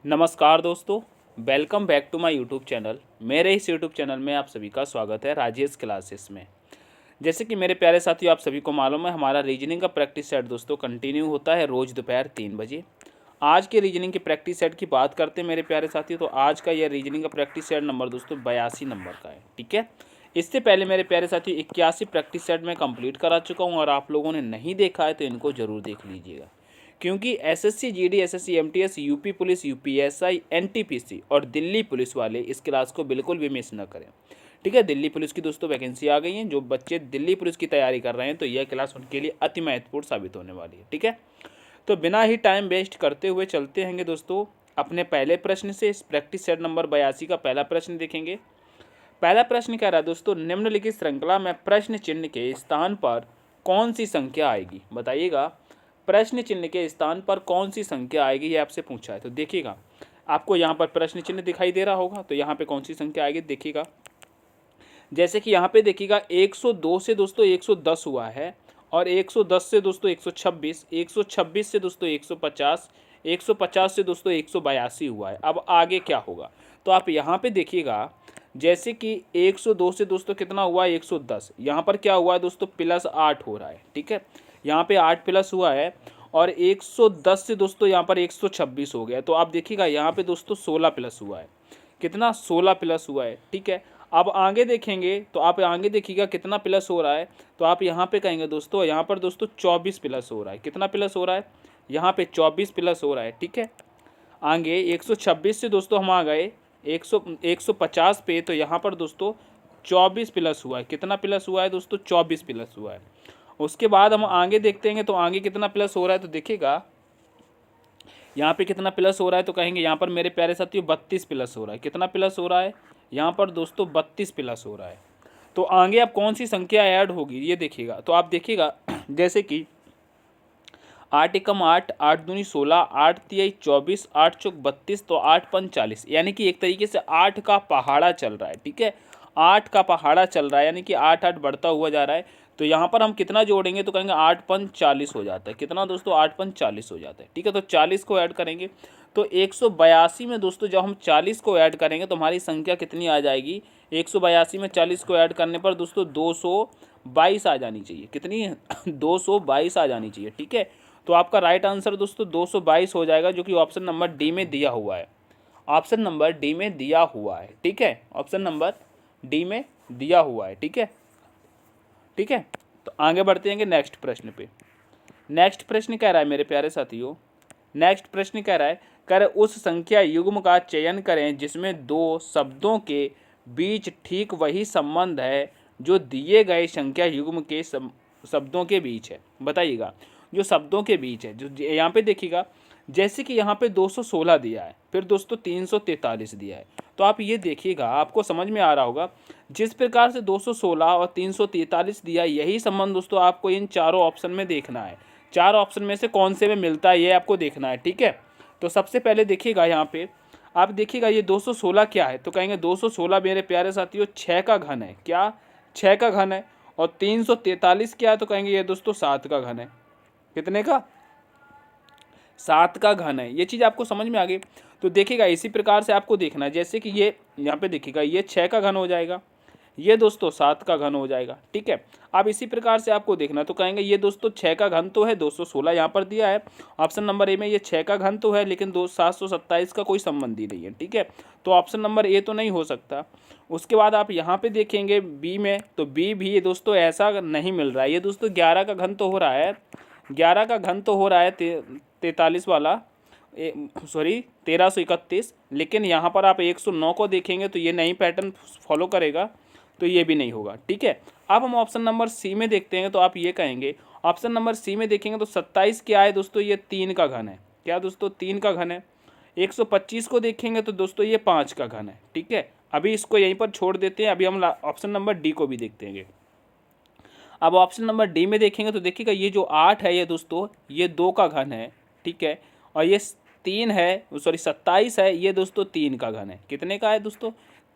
नमस्कार दोस्तों, welcome back to my YouTube channel. मेरे इस यूट्यूब चैनल में आप सभी का स्वागत है राजेश क्लासेस में। जैसे कि मेरे प्यारे साथियों, आप सभी को मालूम है हमारा रीजनिंग का प्रैक्टिस सेट दोस्तों कंटिन्यू होता है रोज़ दोपहर 3 बजे। आज के रीजनिंग के प्रैक्टिस सेट की बात करते हैं मेरे प्यारे साथियों, तो आज का यह रीजनिंग का प्रैक्टिस सेट नंबर दोस्तों 82 नंबर का है। ठीक है, इससे पहले मेरे प्यारे साथियों 81 प्रैक्टिस सेट मैं कंप्लीट करा चुका हूँ, और आप लोगों ने नहीं देखा है तो इनको ज़रूर देख लीजिएगा, क्योंकि SSC GD, SSC MTS, UP police, UPSI, NTPC और दिल्ली पुलिस वाले इस क्लास को बिल्कुल भी मिस न करें। ठीक है, दिल्ली पुलिस की दोस्तों वैकेंसी आ गई है। जो बच्चे दिल्ली पुलिस की तैयारी कर रहे हैं तो यह क्लास उनके लिए अति महत्वपूर्ण साबित होने वाली है। ठीक है, तो बिना ही टाइम वेस्ट करते हुए चलते हैं दोस्तों अपने पहले प्रश्न से। इस प्रैक्टिस सेट नंबर 82 का पहला प्रश्न देखेंगे। पहला प्रश्न कह रहा है दोस्तों, निम्नलिखित श्रृंखला में प्रश्न चिन्ह के स्थान पर कौन सी संख्या आएगी? बताइएगा, प्रश्न चिन्ह के स्थान पर कौन सी संख्या आएगी, ये आपसे पूछा है। तो देखिएगा, आपको यहाँ पर प्रश्न चिन्ह दिखाई दे रहा होगा, तो यहाँ पे कौन सी संख्या आएगी देखिएगा। जैसे कि यहाँ पे देखिएगा 102 से दोस्तों 110 हुआ है, और 110 से दोस्तों 126, 126 से दोस्तों 150, 150 से दोस्तों 182 हुआ है। अब आगे क्या होगा, तो आप यहाँ पे देखिएगा, जैसे कि 102 से दोस्तों कितना हुआ है 110, यहाँ पर क्या हुआ है दोस्तों प्लस 8 हो रहा है। ठीक है, यहाँ पे 8 प्लस हुआ है, और 110 से दोस्तों यहाँ पर 126 हो गया। तो आप देखिएगा यहाँ पे दोस्तों 16 प्लस हुआ है। कितना? 16 प्लस हुआ है। ठीक है, अब आगे देखेंगे तो आप आगे देखिएगा कितना प्लस हो रहा है, तो आप यहाँ पे कहेंगे दोस्तों, यहाँ पर दोस्तों 24 प्लस हो रहा है। कितना प्लस हो रहा है? यहाँ पे 24 प्लस हो रहा है। ठीक है, आगे 126 से दोस्तों हम आ गए 150 पे, तो यहाँ पर दोस्तों 24 प्लस हुआ है। कितना प्लस हुआ है दोस्तों? 24 प्लस हुआ है। उसके बाद हम आगे देखते हैं तो आगे कितना प्लस हो रहा है, तो देखिएगा यहाँ पे कितना प्लस हो रहा है, तो कहेंगे यहाँ पर मेरे प्यारे साथियों 32 प्लस हो रहा है। कितना प्लस हो रहा है? यहाँ पर दोस्तों 32 प्लस हो रहा है। तो आगे अब कौन सी संख्या ऐड होगी ये देखिएगा। तो आप देखिएगा जैसे कि 8 एकम 8, 8 दूनी 16, 8 तिहाई 24, 8 चौक 32, तो 8 पंच 40, यानी कि एक तरीके से 8 का पहाड़ा चल रहा है। ठीक है, 8 का पहाड़ा चल रहा है, यानी कि 8 8 बढ़ता हुआ जा रहा है। तो यहाँ पर हम कितना जोड़ेंगे, तो कहेंगे 8 पंच 40 हो जाता है। कितना दोस्तों? 8 पंच 40 हो जाता है। ठीक है, तो 40 को ऐड करेंगे, तो 182 में दोस्तों जब हम 40 को ऐड करेंगे तो हमारी संख्या कितनी आ जाएगी? 182 में 40 को ऐड करने पर दोस्तों 222 आ जानी चाहिए। कितनी? 222 आ जानी चाहिए। ठीक है, तो आपका राइट आंसर दोस्तों 222 हो जाएगा, जो कि ऑप्शन नंबर डी में दिया हुआ है। ऑप्शन नंबर डी में दिया हुआ है। ठीक है, ऑप्शन नंबर डी में दिया हुआ है। ठीक है, ठीक है, तो आगे बढ़ते हैं नेक्स्ट प्रश्न पे। नेक्स्ट प्रश्न कह रहा है मेरे प्यारे साथियों, नेक्स्ट प्रश्न कह रहा है, कर उस संख्या युग्म का चयन करें जिसमें दो शब्दों के बीच ठीक वही संबंध है जो दिए गए संख्या युग्म के शब्दों के बीच है। बताइएगा, जो शब्दों के बीच है, जो यहाँ पे देखिएगा, जैसे कि यहाँ पे 216 दिया है, फिर दोस्तों 343 दिया है। तो आप ये देखिएगा, आपको समझ में आ रहा होगा, जिस प्रकार से 216 और 343 दिया, यही संबंध दोस्तों आपको इन चारों ऑप्शन में देखना है। चार ऑप्शन में से कौन से में मिलता है ये आपको देखना है। ठीक है, तो सबसे पहले देखिएगा यहाँ पे, आप देखिएगा ये 216 क्या है, तो कहेंगे 216 मेरे प्यारे साथियों 6 का घन है। क्या? 6 का घन है। और 343 क्या है, तो कहेंगे ये दोस्तों 7 का घन है। कितने का? 7 का घन है। ये चीज़ आपको समझ में आ गई। तो देखिएगा इसी प्रकार से आपको देखना है, जैसे कि ये यहाँ पे देखिएगा ये 6 का घन हो जाएगा, ये दोस्तों 7 का घन हो जाएगा। ठीक है, अब इसी प्रकार से आपको देखना, तो कहेंगे ये दोस्तों 6 का घन तो है, 216 यहाँ पर दिया है ऑप्शन नंबर ए में, ये 6 का घन तो है, लेकिन 727 का कोई संबंध ही नहीं है। ठीक है, तो ऑप्शन नंबर ए तो नहीं हो सकता। उसके बाद आप यहाँ पे देखेंगे बी में, तो बी भी ये दोस्तों ऐसा नहीं मिल रहा है। ये दोस्तों 11 का घन तो हो रहा है, 11 का घन तो हो रहा है 43 वाला, सॉरी 1331, लेकिन यहाँ पर आप 109 को देखेंगे तो ये नई पैटर्न फॉलो करेगा, तो ये भी नहीं होगा। ठीक है, अब हम ऑप्शन नंबर सी में देखते हैं, तो आप ये कहेंगे, ऑप्शन नंबर सी में देखेंगे तो 27 क्या है दोस्तों? ये 3 का घन है। क्या दोस्तों? 3 का घन है। 125 को देखेंगे तो दोस्तों ये 5 का घन है। ठीक है, अभी इसको यहीं पर छोड़ देते हैं, अभी हम ऑप्शन नंबर डी को भी देखते हैं। अब ऑप्शन नंबर डी में देखेंगे तो देखिएगा ये जो 8 है ये दोस्तों ये 2 का घन है। ठीक है, और ये 3 है, सॉरी 27 है, ये दोस्तों 3 का घन है। कितने का है दोस्तों?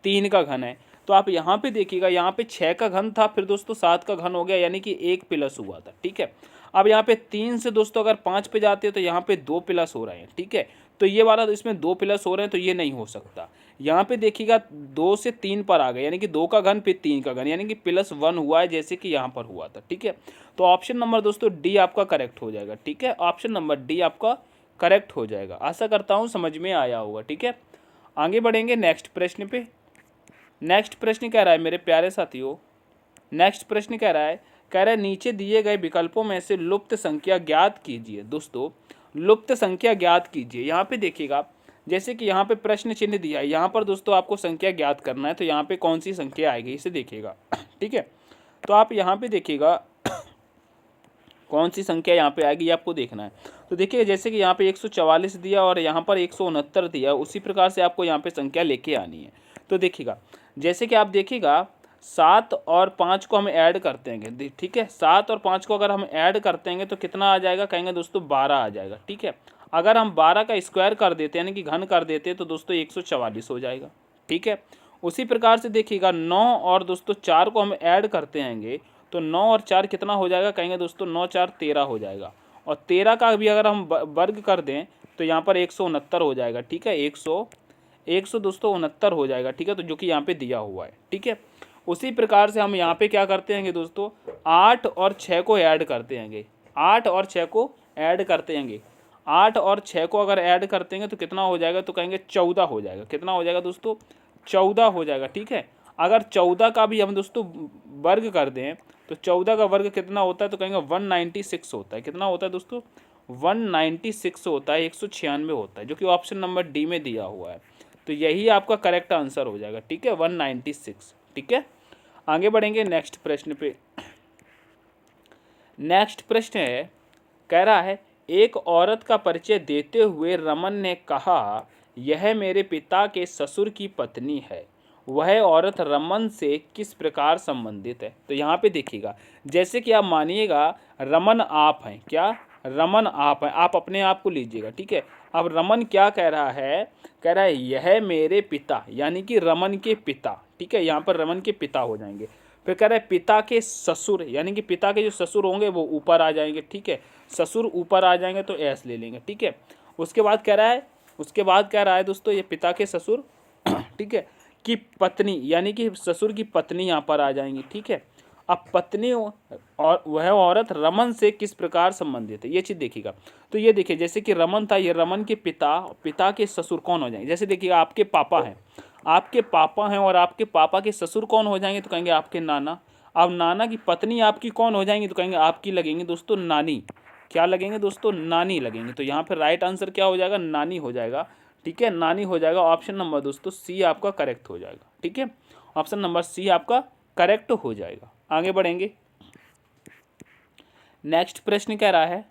3 का घन है। तो आप यहाँ पे देखिएगा, यहाँ पे 6 का घन था, फिर दोस्तों 7 का घन हो गया, यानी कि 1 प्लस हुआ था। ठीक है, अब यहाँ पे 3 से दोस्तों अगर 5 पे जाते हैं तो यहाँ पे 2 प्लस हो रहे हैं, ठीक है। तो ये वाला तो इसमें 2 प्लस हो रहे हैं, तो ये नहीं हो सकता। यहाँ पे देखिएगा 2 से 3 पर आ गए, यानी कि 2 का घन फिर 3 का घन, यानी कि +1 हुआ है, जैसे कि यहाँ पर हुआ था, ठीक है। तो ऑप्शन नंबर दोस्तों डी आपका करेक्ट हो जाएगा, ठीक है। ऑप्शन नंबर डी आपका करेक्ट हो जाएगा। आशा करता हूँ समझ में आया होगा, ठीक है। आगे बढ़ेंगे नेक्स्ट प्रश्न पे। नेक्स्ट प्रश्न कह रहा है मेरे प्यारे साथियों, नेक्स्ट प्रश्न कह रहा है नीचे दिए गए विकल्पों में से लुप्त संख्या ज्ञात कीजिए। दोस्तों लुप्त संख्या ज्ञात कीजिए, यहाँ पे देखिएगा, जैसे कि यहाँ पे प्रश्न चिन्ह दिया है, यहाँ पर दोस्तों आपको संख्या ज्ञात करना है, तो यहाँ पे कौन सी संख्या आएगी इसे देखिएगा, ठीक है। तो आप यहाँ पे देखिएगा कौन सी संख्या यहाँ पे आएगी, ये आपको देखना है। तो देखिए जैसे कि यहाँ पे 144 दिया और यहाँ पर 169 दिया, उसी प्रकार से आपको यहाँ पे संख्या लेके आनी है। तो देखिएगा जैसे कि आप देखिएगा 7 और 5 को हम ऐड करते हैं, ठीक है। 7 और 5 को अगर हम ऐड करते हैं तो कितना आ जाएगा, कहेंगे दोस्तों 12 आ जाएगा, ठीक है। अगर हम 12 का स्क्वायर कर देते हैं, यानी कि घन कर देते हैं, तो दोस्तों 144 हो जाएगा, ठीक है। उसी प्रकार से देखिएगा 9 और दोस्तों 4 को हम ऐड करते आएंगे तो 9 और 4 कितना हो जाएगा, कहेंगे दोस्तों 9 4 13 हो जाएगा। और 13 का भी अगर हम वर्ग कर दें तो यहाँ पर 169 हो जाएगा, ठीक है। 100 दोस्तों 69 हो जाएगा, ठीक है। तो जो कि यहाँ पे दिया हुआ है, ठीक है। उसी प्रकार से हम यहाँ पे क्या करते हैं दोस्तों, 8 और 6 को ऐड करते हैं, 8 और 6 को ऐड करते हैं। 8 और 6 को अगर ऐड करते हैं तो कितना हो जाएगा, तो कहेंगे 14 हो जाएगा। कितना हो जाएगा दोस्तों, 14 हो जाएगा, ठीक है। अगर 14 का भी हम दोस्तों वर्ग कर दें तो 14 का वर्ग कितना होता है, तो कहेंगे 196 होता है। कितना होता है दोस्तों, 196 होता है, 196 होता है, जो कि ऑप्शन नंबर डी में दिया हुआ है। तो यही आपका करेक्ट आंसर हो जाएगा, ठीक है, 196, ठीक है। आगे बढ़ेंगे नेक्स्ट प्रश्न पे। नेक्स्ट प्रश्न है, कह रहा है एक औरत का परिचय देते हुए रमन ने कहा यह मेरे पिता के ससुर की पत्नी है, वह औरत रमन से किस प्रकार संबंधित है। तो यहाँ पे देखिएगा, जैसे कि आप मानिएगा रमन आप हैं, क्या रमन आप हैं, आप अपने आप को लीजिएगा, ठीक है। अब रमन क्या कह रहा है, कह रहा है यह मेरे पिता, यानी कि रमन के पिता, ठीक है। यहाँ पर रमन के पिता हो जाएंगे। फिर कह रहा है पिता के ससुर, यानी कि पिता के जो ससुर होंगे वो ऊपर आ जाएंगे, ठीक है। ससुर ऊपर आ जाएंगे तो एस ले लेंगे, ठीक है। उसके बाद कह रहा है दोस्तों ये पिता के ससुर ठीक है की पत्नी, यानी कि ससुर की पत्नी यहाँ पर आ जाएंगी, ठीक है। अब पत्नी और वह औरत रमन से किस प्रकार संबंधित है, ये चीज़ देखिएगा। तो ये देखिए जैसे कि रमन था, ये रमन के पिता के ससुर कौन हो जाएंगे। जैसे देखिएगा आपके पापा हैं और आपके पापा के ससुर कौन हो जाएंगे, तो कहेंगे आपके नाना। अब नाना की पत्नी आपकी कौन हो जाएंगी, तो कहेंगे आपकी लगेंगे दोस्तों नानी। क्या लगेंगे दोस्तों, नानी लगेंगे। तो यहाँ पर राइट आंसर क्या हो जाएगा, नानी हो जाएगा, ठीक है, नानी हो जाएगा। ऑप्शन नंबर दोस्तों सी आपका करेक्ट हो जाएगा, ठीक है। ऑप्शन नंबर सी आपका करेक्ट हो जाएगा। आगे बढ़ेंगे। नेक्स्ट प्रश्न कह रहा है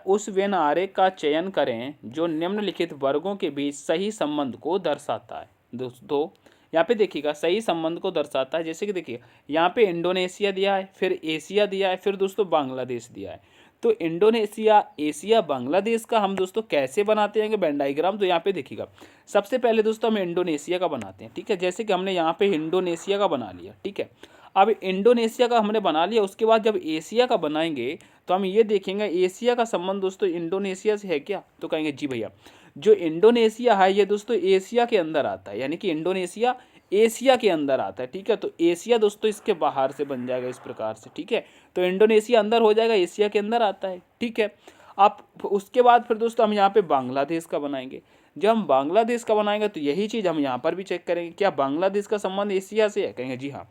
उस वेन आरेख का चयन करें जो निम्नलिखित वर्गों के बीच सही संबंध को दर्शाता है। दोस्तों यहाँ पे देखिएगा सही संबंध को दर्शाता है, जैसे कि देखिए यहाँ पे इंडोनेशिया दिया है, फिर एशिया दिया है, फिर दोस्तों बांग्लादेश दिया है। तो इंडोनेशिया, एशिया, बांग्लादेश का हम दोस्तों कैसे बनाते हैं वेन डायग्राम, तो यहाँ पे देखिएगा सबसे पहले दोस्तों हम इंडोनेशिया का बनाते हैं, ठीक है। जैसे कि हमने यहाँ पे इंडोनेशिया का बना लिया, ठीक है। अब इंडोनेशिया का हमने बना लिया, उसके बाद जब एशिया का बनाएंगे तो हम ये देखेंगे एशिया का संबंध दोस्तों इंडोनेशिया से है क्या, तो कहेंगे जी भैया जो इंडोनेशिया है ये दोस्तों एशिया के अंदर आता है, यानी कि इंडोनेशिया एशिया के अंदर आता है, ठीक है। तो एशिया दोस्तों इसके बाहर से बन जाएगा इस प्रकार से, ठीक है। तो इंडोनेशिया अंदर हो जाएगा, एशिया के अंदर आता है, ठीक है। आप उसके बाद फिर दोस्तों हम यहाँ पे बांग्लादेश का बनाएंगे। जब हम बांग्लादेश का बनाएंगे तो यही चीज़ हम यहाँ पर भी चेक करेंगे, क्या बांग्लादेश का संबंध एशिया से है, कहेंगे जी हाँ।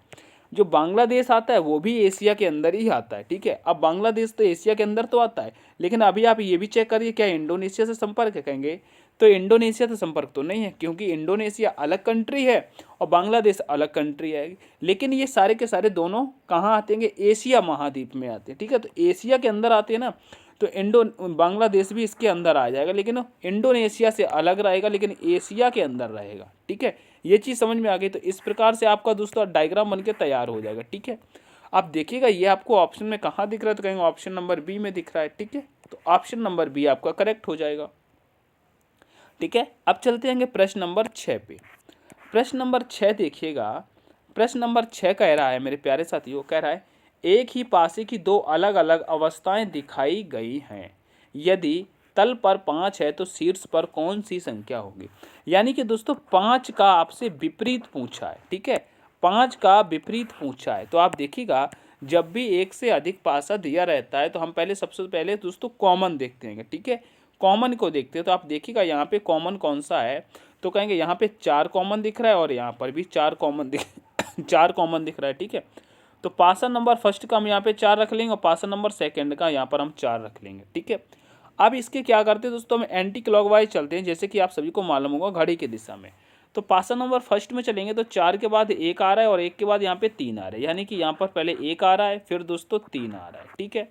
जो बांग्लादेश आता है वो भी एशिया के अंदर ही आता है, ठीक है। अब बांग्लादेश तो एशिया के अंदर तो आता है, लेकिन अभी आप ये भी चेक करिए क्या इंडोनेशिया से संपर्क है, कहेंगे तो इंडोनेशिया से संपर्क तो नहीं है, क्योंकि इंडोनेशिया अलग कंट्री है और बांग्लादेश अलग कंट्री है। लेकिन ये सारे के सारे दोनों कहाँ आते हैं, एशिया महाद्वीप में आते हैं, ठीक है। तो एशिया के अंदर आते हैं ना, तो बांग्लादेश भी इसके अंदर आ जाएगा, लेकिन इंडोनेशिया से अलग रहेगा, लेकिन एशिया के अंदर रहेगा, ठीक है। ये चीज़ समझ में आ गई। तो इस प्रकार से आपका दोस्तों डायग्राम बनके तैयार हो जाएगा, ठीक है। आप देखिएगा ये आपको ऑप्शन में कहाँ दिख रहा है, तो कहेंगे ऑप्शन नंबर बी में दिख रहा है, ठीक है। तो ऑप्शन नंबर बी आपका करेक्ट हो जाएगा, ठीक है। अब चलते हैं प्रश्न नंबर 6 पे। प्रश्न नंबर 6 देखिएगा, प्रश्न नंबर 6 कह रहा है मेरे प्यारे साथियों, कह रहा है एक ही पासे की दो अलग अलग अवस्थाएं दिखाई गई हैं। यदि तल पर 5 है तो शीर्ष पर कौन सी संख्या होगी। यानी कि दोस्तों 5 का आपसे विपरीत पूछा है, ठीक है, 5 का विपरीत पूछा है। तो आप देखिएगा जब भी एक से अधिक पासा दिया रहता है तो हम पहले सबसे पहले दोस्तों कॉमन देखते हैं, ठीक है, कॉमन को देखते हैं। तो आप देखिएगा यहाँ पे कॉमन कौन सा है, तो कहेंगे यहाँ पे 4 कॉमन दिख रहा है और यहाँ पर भी 4 कॉमन दिख 4 कॉमन दिख रहा है, ठीक है। तो पासा नंबर फर्स्ट का हम यहाँ पे 4 रख लेंगे और पासा नंबर सेकंड का यहाँ पर हम 4 रख लेंगे, ठीक है। अब इसके क्या करते हैं दोस्तों, हम एंटी क्लॉकवाइज चलते हैं, जैसे कि आप सभी को मालूम होगा घड़ी की दिशा में। तो पासा नंबर फर्स्ट में चलेंगे तो 4 के बाद 1 आ रहा है और 1 के बाद यहाँ पे 3 आ रहा है, यानी कि यहाँ पर पहले 1 आ रहा है फिर दोस्तों 3 आ रहा है, ठीक है।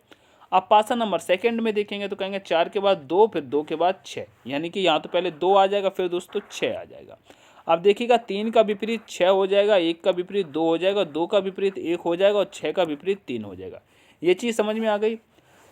अब पासा नंबर सेकंड में देखेंगे तो कहेंगे 4 के बाद 2 फिर 2 के बाद 6, यानी कि यहाँ तो पहले 2 आ जाएगा फिर दोस्तों 6 आ जाएगा। अब देखिएगा 3 का विपरीत 6 हो जाएगा, 1 का विपरीत 2 हो जाएगा, 2 का विपरीत 1 हो जाएगा और 6 का विपरीत 3 हो जाएगा। ये चीज़ समझ में आ गई।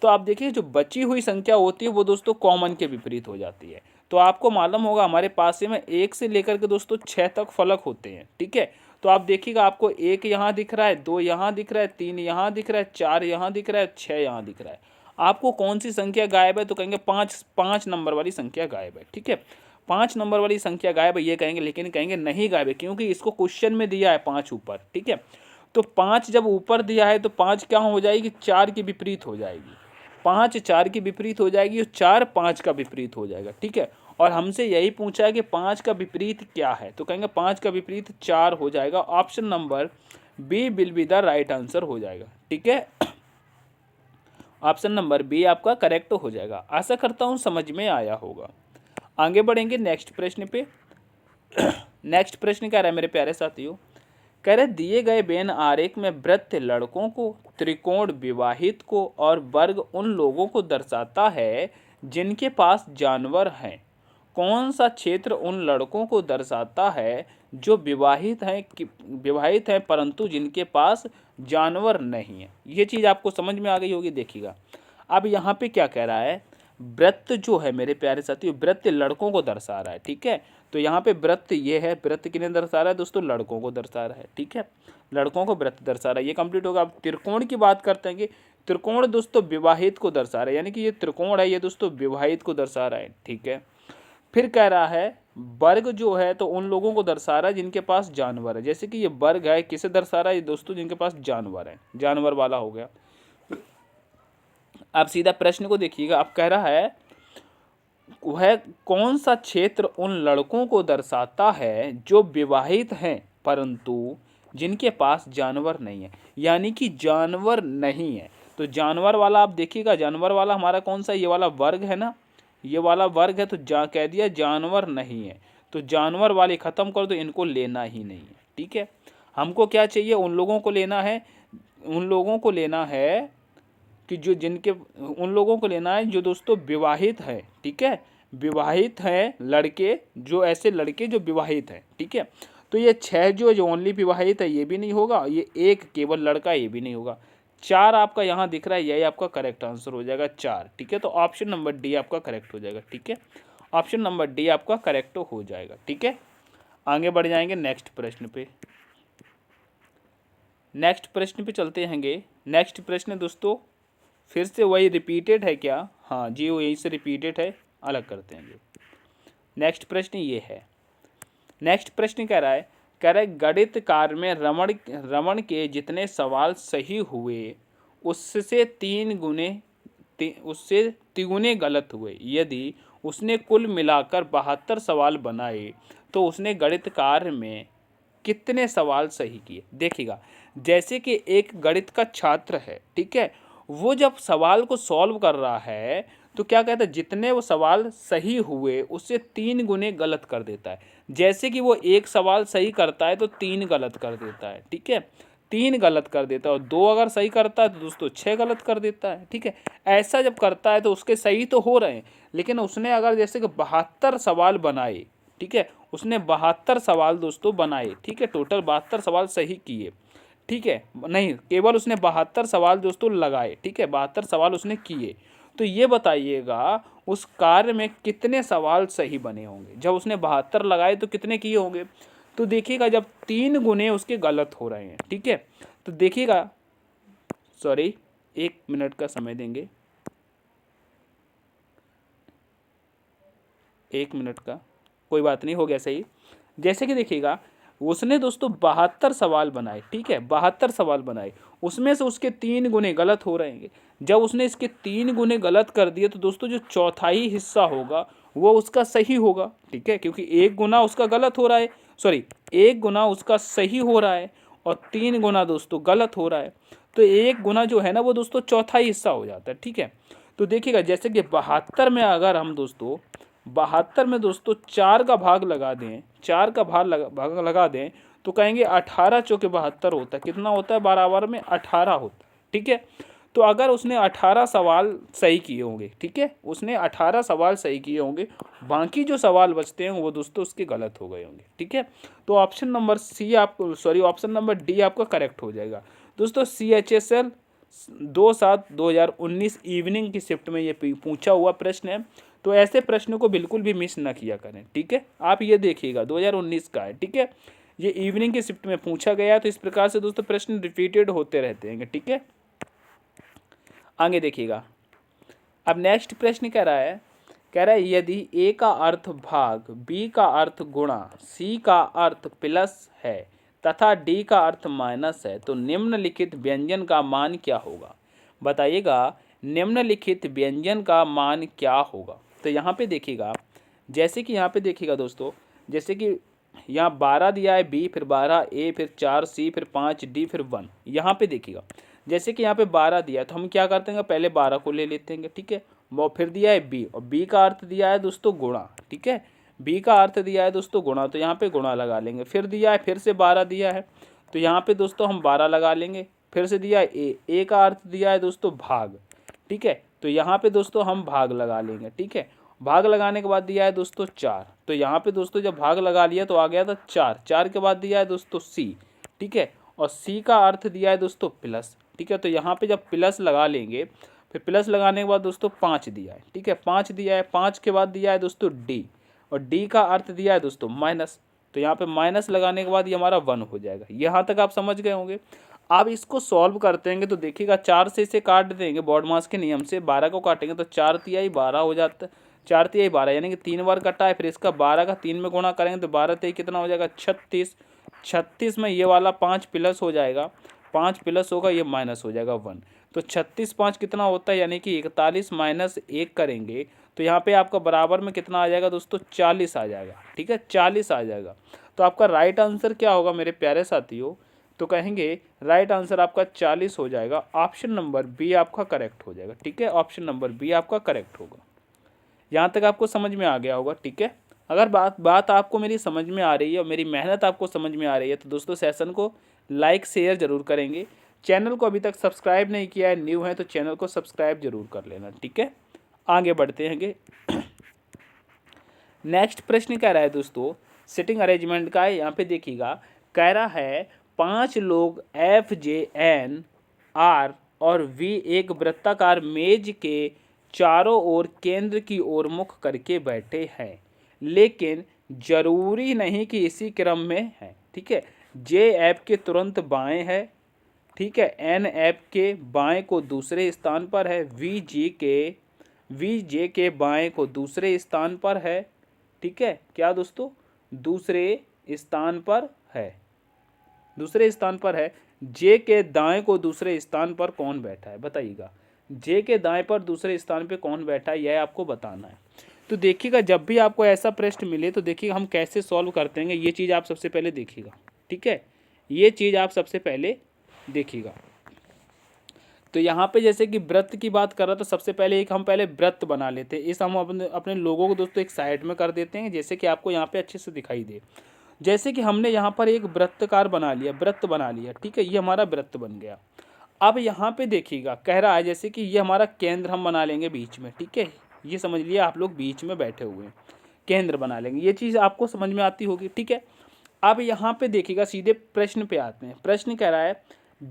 तो आप देखिए जो बची हुई संख्या होती है वो दोस्तों कॉमन के विपरीत हो जाती है। तो आपको मालूम होगा हमारे पास में 1 से लेकर के दोस्तों 6 तक फलक होते हैं, ठीक है। तो आप देखिएगा आपको 1 यहाँ दिख रहा है, 2 यहाँ दिख रहा है, 3 यहाँ दिख रहा है, 4 यहाँ दिख रहा है, 6 यहाँ दिख रहा है। आपको कौन सी संख्या गायब है, तो कहेंगे 5 नंबर वाली संख्या गायब है, ठीक है। 5 नंबर वाली संख्या गायब है ये कहेंगे, लेकिन कहेंगे नहीं गायब है क्योंकि इसको क्वेश्चन में दिया है 5 ऊपर, ठीक है। तो 5 जब ऊपर दिया है तो 5 क्या हो जाएगी, 4 की विपरीत हो जाएगी। 5 4 की विपरीत हो जाएगी और 4 5 का विपरीत हो जाएगा, ठीक है। और हमसे यही पूछा है कि 5 का विपरीत क्या है, तो कहेंगे 5 का विपरीत 4 हो जाएगा। Option number B will be the right answer हो जाएगा, ठीक है। ऑप्शन नंबर बी आपका करेक्ट हो जाएगा। आशा करता हूँ समझ में आया होगा। आगे बढ़ेंगे नेक्स्ट प्रश्न पे। नेक्स्ट प्रश्न कह रहा है मेरे प्यारे साथियों, कह रहे दिए गए बेन आरेख में वृत्त लड़कों को, त्रिकोण विवाहित को और वर्ग उन लोगों को दर्शाता है जिनके पास जानवर हैं। कौन सा क्षेत्र उन लड़कों को दर्शाता है जो विवाहित हैं परंतु जिनके पास जानवर नहीं है। ये चीज़ आपको समझ में आ गई होगी। देखिएगा अब यहाँ पे क्या कह रहा है, वृत्त जो है मेरे प्यारे साथियों, वृत्त लड़कों को दर्शा रहा है, ठीक है। तो यहाँ पे वृत्त ये है, वृत्त किन्हें दर्शा रहा है दोस्तों, लड़कों को दर्शा रहा है, ठीक है, लड़कों को वृत्त दर्शा रहा है। ये कंप्लीट होगा। अब त्रिकोण की बात करते हैं कि त्रिकोण दोस्तों विवाहित को दर्शा रहा है, यानी कि ये त्रिकोण है ये दोस्तों विवाहित को दर्शा रहा है, ठीक है। फिर कह रहा है वर्ग जो है तो उन लोगों को दर्शा रहा है जिनके पास जानवर है, जैसे कि ये वर्ग है किसे दर्शा रहा है, ये दोस्तों जिनके पास जानवर है, जानवर वाला हो गया। अब सीधा प्रश्न को देखिएगा। अब कह रहा है वह कौन सा क्षेत्र उन लड़कों को दर्शाता है जो विवाहित हैं परंतु जिनके पास जानवर नहीं है, यानी कि जानवर नहीं है। तो जानवर वाला आप देखिएगा, जानवर वाला हमारा कौन सा, ये वाला वर्ग है ना, ये वाला वर्ग है। तो कह दिया जानवर नहीं है, तो जानवर वाले ख़त्म कर दो, इनको लेना ही नहीं है, ठीक है। हमको क्या चाहिए, उन लोगों को लेना है, उन लोगों को लेना है कि जो जिनके, उन लोगों को लेना है जो दोस्तों विवाहित है, ठीक है, विवाहित हैं लड़के, जो ऐसे लड़के जो विवाहित हैं, ठीक है। तो ये 6 जो ओनली विवाहित है ये भी नहीं होगा, ये 1 केवल लड़का ये भी नहीं होगा। 4 आपका यहाँ दिख रहा है, यही आपका करेक्ट आंसर हो जाएगा 4, ठीक है। तो ऑप्शन नंबर डी आपका करेक्ट हो जाएगा, ठीक है। ऑप्शन नंबर डी आपका करेक्ट हो जाएगा, ठीक है। आगे बढ़ जाएंगे नेक्स्ट प्रश्न पे। नेक्स्ट प्रश्न पे चलते हैंगे। नेक्स्ट प्रश्न दोस्तों फिर से वही रिपीटेड है क्या, हाँ जी वो यहीं से रिपीटेड है, अलग करते हैं। जो नेक्स्ट प्रश्न ये है, नेक्स्ट प्रश्न कह रहा है गणित कार्य में रमण के जितने सवाल सही हुए उससे तिगुने गलत हुए। यदि उसने कुल मिलाकर 72 सवाल बनाए तो उसने गणित कार्य में कितने सवाल सही किए। देखिएगा जैसे कि एक गणित का छात्र है, ठीक है, वो जब सवाल को सॉल्व कर रहा है तो क्या कहता है, जितने वो सवाल सही हुए उससे 3 गुने गलत कर देता है। जैसे कि वो एक सवाल सही करता है तो 3 गलत कर देता है, ठीक है, 3 गलत कर देता है, और 2 अगर सही करता है तो दोस्तों 6 गलत कर देता है, ठीक है। ऐसा जब करता है तो उसके सही तो हो रहे हैं, लेकिन उसने अगर जैसे कि 72 सवाल बनाए, ठीक है, उसने 72 सवाल दोस्तों बनाए, ठीक है, टोटल 72 सवाल सही किए, ठीक है, नहीं केवल उसने 72 सवाल दोस्तों लगाए, ठीक है, 72 सवाल उसने किए। तो ये बताइएगा उस कार्य में कितने सवाल सही बने होंगे। जब उसने 72 लगाए तो कितने किए होंगे, तो देखिएगा जब 3 गुने उसके गलत हो रहे हैं, ठीक है, तो देखिएगा सॉरी 1 मिनट का समय देंगे, 1 मिनट का, कोई बात नहीं, हो गया सही। जैसे कि देखिएगा उसने दोस्तों 72 सवाल बनाए, ठीक है, 72 सवाल बनाए, उसमें से उसके 3 गुने गलत हो रहेंगे। जब उसने इसके 3 गुने गलत कर दिए तो दोस्तों जो चौथाई हिस्सा होगा वो उसका सही होगा, ठीक है, क्योंकि 1 गुना उसका गलत हो रहा है, सॉरी 1 गुना उसका सही हो रहा है और 3 गुना दोस्तों गलत हो रहा है, तो 1 गुना जो है ना वो दोस्तों चौथाई हिस्सा हो जाता है, ठीक है। तो देखिएगा जैसे कि 72 में अगर हम दोस्तों 72 में दोस्तों 4 का भाग लगा दें, 4 का भाग लगा दें तो कहेंगे 18 चौके 72 होता है, कितना होता है, बराबर में 18 होता है, ठीक है। तो अगर उसने 18 सवाल सही किए होंगे, ठीक है, उसने 18 सवाल सही किए होंगे, बाकी जो सवाल बचते हैं वो दोस्तों उसके गलत हो गए होंगे, ठीक है। तो ऑप्शन नंबर सी आपको, सॉरी ऑप्शन नंबर डी आपका करेक्ट हो जाएगा दोस्तों। CHSL 2/7/2019 इवनिंग की शिफ्ट में ये पूछा हुआ प्रश्न है, तो ऐसे प्रश्नों को बिल्कुल भी मिस ना किया करें, ठीक है। आप ये देखिएगा 2019 का है, ठीक है, ये इवनिंग की शिफ्ट में पूछा गया है, तो इस प्रकार से दोस्तों प्रश्न रिपीटेड होते रहते हैं, ठीक है। आगे देखिएगा, अब नेक्स्ट प्रश्न कह रहा है यदि ए का अर्थ भाग, बी का अर्थ गुणा, सी का अर्थ प्लस है तथा डी का अर्थ माइनस है तो निम्नलिखित व्यंजन का मान क्या होगा। बताइएगा निम्नलिखित व्यंजन का मान क्या होगा। तो यहाँ पे देखिएगा, जैसे कि यहाँ पे देखिएगा दोस्तों, जैसे कि यहाँ 12 दिया है बी, फिर 12 ए, फिर 4 सी, फिर 5 डी, फिर 1। यहाँ पे देखिएगा जैसे कि यहाँ पे 12 दिया है तो हम क्या करते हैं, पहले 12 को ले लेते हैं, ठीक है। वो फिर दिया है बी, और बी का अर्थ दिया है दोस्तों गुणा, ठीक है, बी का अर्थ दिया है दोस्तों गुणा, तो यहाँ पे गुणा लगा लेंगे। फिर दिया है, फिर से 12 दिया है तो यहाँ पे दोस्तों हम 12 लगा लेंगे। फिर से दिया है ए का अर्थ दिया है दोस्तों भाग, ठीक है, तो यहाँ पे दोस्तों हम भाग लगा लेंगे, ठीक है। भाग लगाने के बाद दिया है दोस्तों 4, तो यहाँ पे दोस्तों जब भाग लगा लिया तो आ गया था 4। 4 के बाद दिया है दोस्तों सी, ठीक है, और सी का अर्थ दिया है दोस्तों प्लस, ठीक है, तो यहाँ पे जब प्लस लगा लेंगे, फिर प्लस लगाने के बाद दोस्तों 5 दिया है, ठीक है, 5 दिया है। 5 के बाद दिया है दोस्तों डी, और डी का अर्थ दिया है दोस्तों माइनस, तो यहाँ पे माइनस लगाने के बाद ये हमारा 1 हो जाएगा। यहाँ तक आप समझ गए होंगे। आप इसको सॉल्व करते हैं तो देखिएगा 4 से इसे काट देंगे बॉड मास के नियम से, 12 को काटेंगे तो 4 तिहाई 12 हो जाता है, 4 तिहाई 12 यानी कि 3 बार कटा है, फिर इसका 12 का 3 में गुणा करेंगे तो 12 तिहाई कितना हो जाएगा 36। 36 में ये वाला 5 प्लस हो जाएगा, 5 प्लस होगा ये माइनस हो जाएगा 1, तो 36 5 कितना होता है, यानी कि 41 माइनस 1 करेंगे तो यहाँ पे आपका बराबर में कितना आ जाएगा दोस्तों 40 आ जाएगा, ठीक है, 40 आ जाएगा। तो आपका राइट आंसर क्या होगा मेरे प्यारे साथियों, तो कहेंगे राइट आंसर आपका 40 हो जाएगा। ऑप्शन नंबर बी आपका करेक्ट हो जाएगा, ठीक है, ऑप्शन नंबर बी आपका करेक्ट होगा। यहाँ तक आपको समझ में आ गया होगा, ठीक है। अगर बात आपको मेरी समझ में आ रही है और मेरी मेहनत आपको समझ में आ रही है तो दोस्तों सेशन को लाइक शेयर ज़रूर करेंगे। चैनल को अभी तक सब्सक्राइब नहीं किया है, न्यू है तो चैनल को सब्सक्राइब जरूर कर लेना, ठीक है। आगे बढ़ते हैं। नेक्स्ट प्रश्न कह रहा है दोस्तों सिटिंग अरेंजमेंट का है। यहाँ पे देखिएगा कह रहा है 5 लोग FJN R और V एक वृत्ताकार मेज के चारों ओर केंद्र की ओर मुख करके बैठे हैं, लेकिन जरूरी नहीं कि इसी क्रम में है, ठीक है। JF के तुरंत बाएं है, ठीक है, NF के बाएं को दूसरे स्थान पर है, VJ के बाएं को दूसरे स्थान पर है, ठीक है, क्या दोस्तों दूसरे स्थान पर है, दूसरे स्थान पर है। J के दाएं को दूसरे स्थान पर कौन बैठा है, बताइएगा J के दाएं पर दूसरे स्थान पे कौन बैठा है, यह आपको बताना है। तो देखिएगा जब भी आपको ऐसा प्रश्न मिले तो देखिएगा हम कैसे सॉल्व करते हैं, ये चीज़ आप सबसे पहले देखिएगा, ठीक है, ये चीज़ आप सबसे पहले देखिएगा। तो यहाँ पे जैसे कि वृत्त की बात कर रहा तो सबसे पहले हम पहले वृत्त बना लेते हैं। इस हम अपने लोगों को दोस्तों एक साइड में कर देते हैं, जैसे कि आपको यहाँ पे अच्छे से दिखाई दे। जैसे कि हमने यहाँ पर एक वृत्तकार बना लिया, वृत्त बना लिया, ठीक है, ये हमारा वृत्त बन गया। अब यहाँ पे देखिएगा कह रहा है जैसे कि ये हमारा केंद्र हम बना लेंगे बीच में, ठीक है, ये समझ लिया आप लोग बीच में बैठे हुए हैं, केंद्र बना लेंगे, ये चीज़ आपको समझ में आती होगी, ठीक है। अब यहाँ पे देखिएगा सीधे प्रश्न पे आते हैं। प्रश्न कह रहा है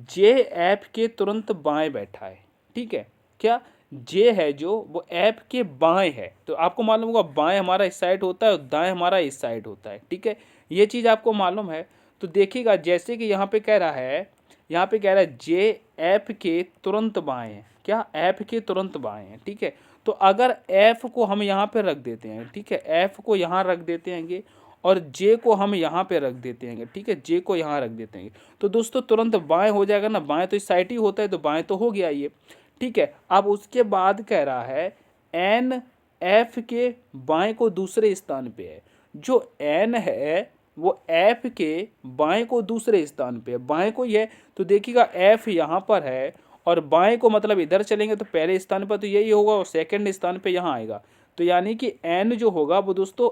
JF के तुरंत बाएं बैठा है, ठीक है, क्या J है जो वो F के बाएं है, तो आपको मालूम होगा बाएं हमारा इस साइड होता है और दाएं हमारा इस साइड होता है, ठीक है, ये चीज़ आपको मालूम है। तो देखिएगा जैसे कि यहाँ पे कह रहा है यहाँ पे कह रहा है जे एफ के तुरंत बाएं है। क्या? एफ के तुरंत बाएं है। ठीक है, तो अगर एफ को हम यहाँ पे रख देते हैं, ठीक है, एफ को यहाँ रख देते हैं और जे को हम यहाँ पे रख देते हैं, ठीक है, जे को यहाँ रख देते हैं, तो दोस्तों तुरंत बाएं हो जाएगा ना। बाएं तो इस साइड ही होता है, तो बाएं तो हो गया ये। ठीक है, अब उसके बाद कह रहा है एन एफ के बाएं को दूसरे स्थान पे है। जो एन है वो एफ के बाएं को दूसरे स्थान पे है। बाएं को ये, तो देखिएगा एफ यहाँ पर है और बाएं को मतलब इधर चलेंगे तो पहले स्थान पर तो यही होगा और सेकंड स्थान पे यहाँ आएगा। तो यानी कि एन जो होगा वो दोस्तों,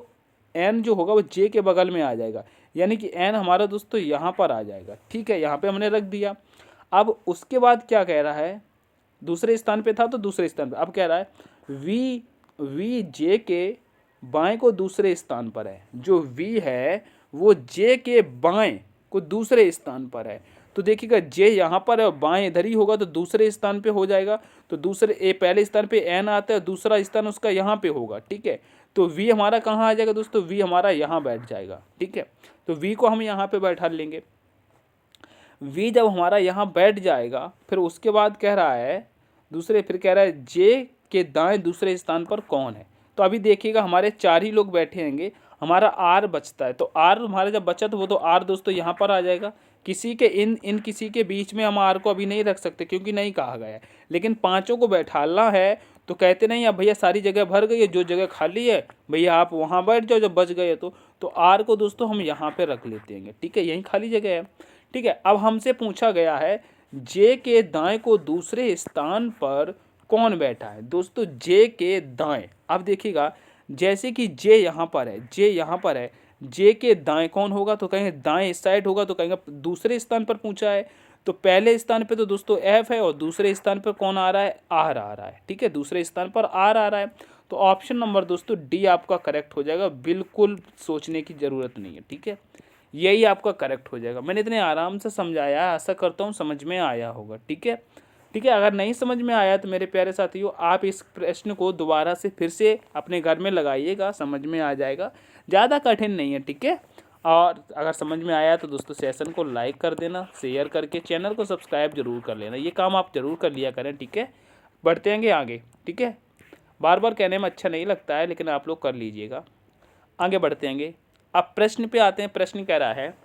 एन जो होगा वो जे के बगल में आ जाएगा, यानी कि एन हमारा दोस्तों यहाँ पर आ जाएगा। ठीक है, यहाँ पे हमने रख दिया। अब उसके बाद क्या कह रहा है, दूसरे स्थान पे था तो दूसरे स्थान पे, अब कह रहा है वी जे के बाएं को दूसरे स्थान पर है। जो वी है वो जे के बाएं को दूसरे स्थान पर है। तो देखिएगा जे यहाँ पर है और बाएं इधर ही होगा, तो दूसरे स्थान पे हो जाएगा। तो दूसरे पहले स्थान पे एन आता है, दूसरा स्थान उसका यहाँ पे होगा। ठीक है, तो वी हमारा कहाँ आ जाएगा दोस्तों, वी हमारा यहाँ बैठ जाएगा। ठीक है, तो वी को हम यहाँ पे बैठा लेंगे। वी जब हमारा यहाँ बैठ जाएगा, फिर उसके बाद कह रहा है दूसरे, फिर कह रहा है जे के दाएं दूसरे स्थान पर कौन है। तो अभी देखिएगा हमारे 4 ही लोग बैठे होंगे, हमारा आर बचता है। तो आर हमारा जब बचा तो वो तो आर दोस्तों यहाँ पर आ जाएगा। किसी के इन किसी के बीच में हम आर को अभी नहीं रख सकते क्योंकि नहीं कहा गया है, लेकिन पांचों को बैठाना है तो कहते नहीं अब भैया सारी जगह भर गई है, जो जगह खाली है भैया आप वहाँ बैठ जाओ जब बच गए तो आर को दोस्तों हम यहाँ पे रख लेते हैं। ठीक है, यही खाली जगह है। ठीक है, अब हमसे पूछा गया है जे के दाएं को दूसरे स्थान पर कौन बैठा है। दोस्तों जे के दाएं, अब देखिएगा जैसे कि जे यहाँ पर है, जे यहाँ पर है, जे के दाएं कौन होगा, तो कहेंगे दाएं इस साइड होगा, तो कहेंगे दूसरे स्थान पर पूछा है। तो पहले स्थान पे तो दोस्तों एफ है और दूसरे स्थान पर कौन आ रहा है, आर आ रहा है। ठीक है, दूसरे स्थान पर आर आ रहा है। तो ऑप्शन नंबर दोस्तों डी आपका करेक्ट हो जाएगा, बिल्कुल सोचने की ज़रूरत नहीं है। ठीक है, यही आपका करेक्ट हो जाएगा। मैंने इतने आराम से समझाया, आशा करता हूँ समझ में आया होगा। ठीक है, ठीक है, अगर नहीं समझ में आया तो मेरे प्यारे साथियों आप इस प्रश्न को दोबारा से फिर से अपने घर में लगाइएगा, समझ में आ जाएगा, ज़्यादा कठिन नहीं है। ठीक है, और अगर समझ में आया तो दोस्तों सेशन को लाइक कर देना, शेयर करके चैनल को सब्सक्राइब जरूर कर लेना, ये काम आप जरूर कर लिया करें। ठीक है, बढ़ते हैं आगे। ठीक है, बार बार कहने में अच्छा नहीं लगता है लेकिन आप लोग कर लीजिएगा। आगे बढ़ते हैं। अब प्रश्न पे आते हैं। प्रश्न कह रहा है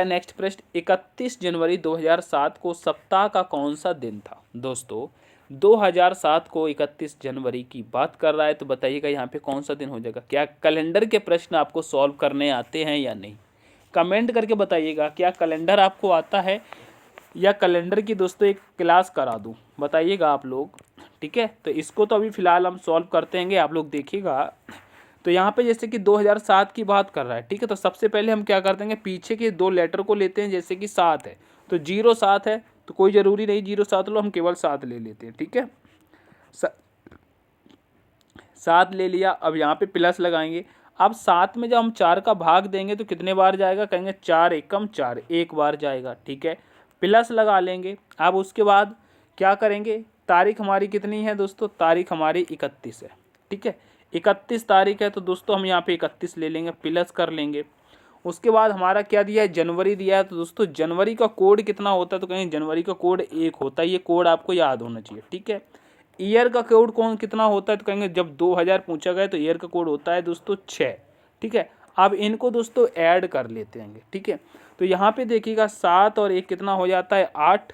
नेक्स्ट प्रश्न, 31 जनवरी 2007 को सप्ताह का कौन सा दिन था। दोस्तों 2007 को 31 जनवरी की बात कर रहा है, तो बताइएगा यहाँ पे कौन सा दिन हो जाएगा। क्या कैलेंडर के प्रश्न आपको सॉल्व करने आते हैं या नहीं, कमेंट करके बताइएगा। क्या कैलेंडर आपको आता है या कैलेंडर की दोस्तों एक क्लास करा दूँ, बताइएगा आप लोग। ठीक है, तो इसको तो अभी फ़िलहाल हम सॉल्व करते हैं, आप लोग देखिएगा। तो यहाँ पे जैसे कि 2007 की बात कर रहा है। ठीक है, तो सबसे पहले हम क्या कर देंगे, पीछे के 2 लेटर को लेते हैं। जैसे कि 7 है तो 07 है, तो कोई ज़रूरी नहीं 07 लो, हम केवल 7 ले लेते हैं। ठीक है, 7 ले लिया। अब यहाँ पे प्लस लगाएंगे। अब 7 में जब हम 4 का भाग देंगे तो कितने बार जाएगा, कहेंगे 4 एकम 4, एक बार जाएगा। ठीक है, प्लस लगा लेंगे। अब उसके बाद क्या करेंगे, तारीख हमारी कितनी है दोस्तों, तारीख हमारी 31 है। ठीक है, 31 तारीख है, तो दोस्तों हम यहाँ पे 31 ले लेंगे, प्लस कर लेंगे। उसके बाद हमारा क्या दिया है, जनवरी दिया है। तो दोस्तों जनवरी का कोड कितना होता है, तो कहेंगे जनवरी का कोड 1 होता है, ये कोड आपको याद होना चाहिए। ठीक है, ईयर का कोड कितना होता है, तो कहेंगे जब 2000 पूछा गया तो ईयर का कोड होता है दोस्तों 6। ठीक है, अब इनको दोस्तों ऐड कर लेते हैं। ठीक है, तो यहाँ पे देखिएगा 7 और 1 कितना हो जाता है, 8,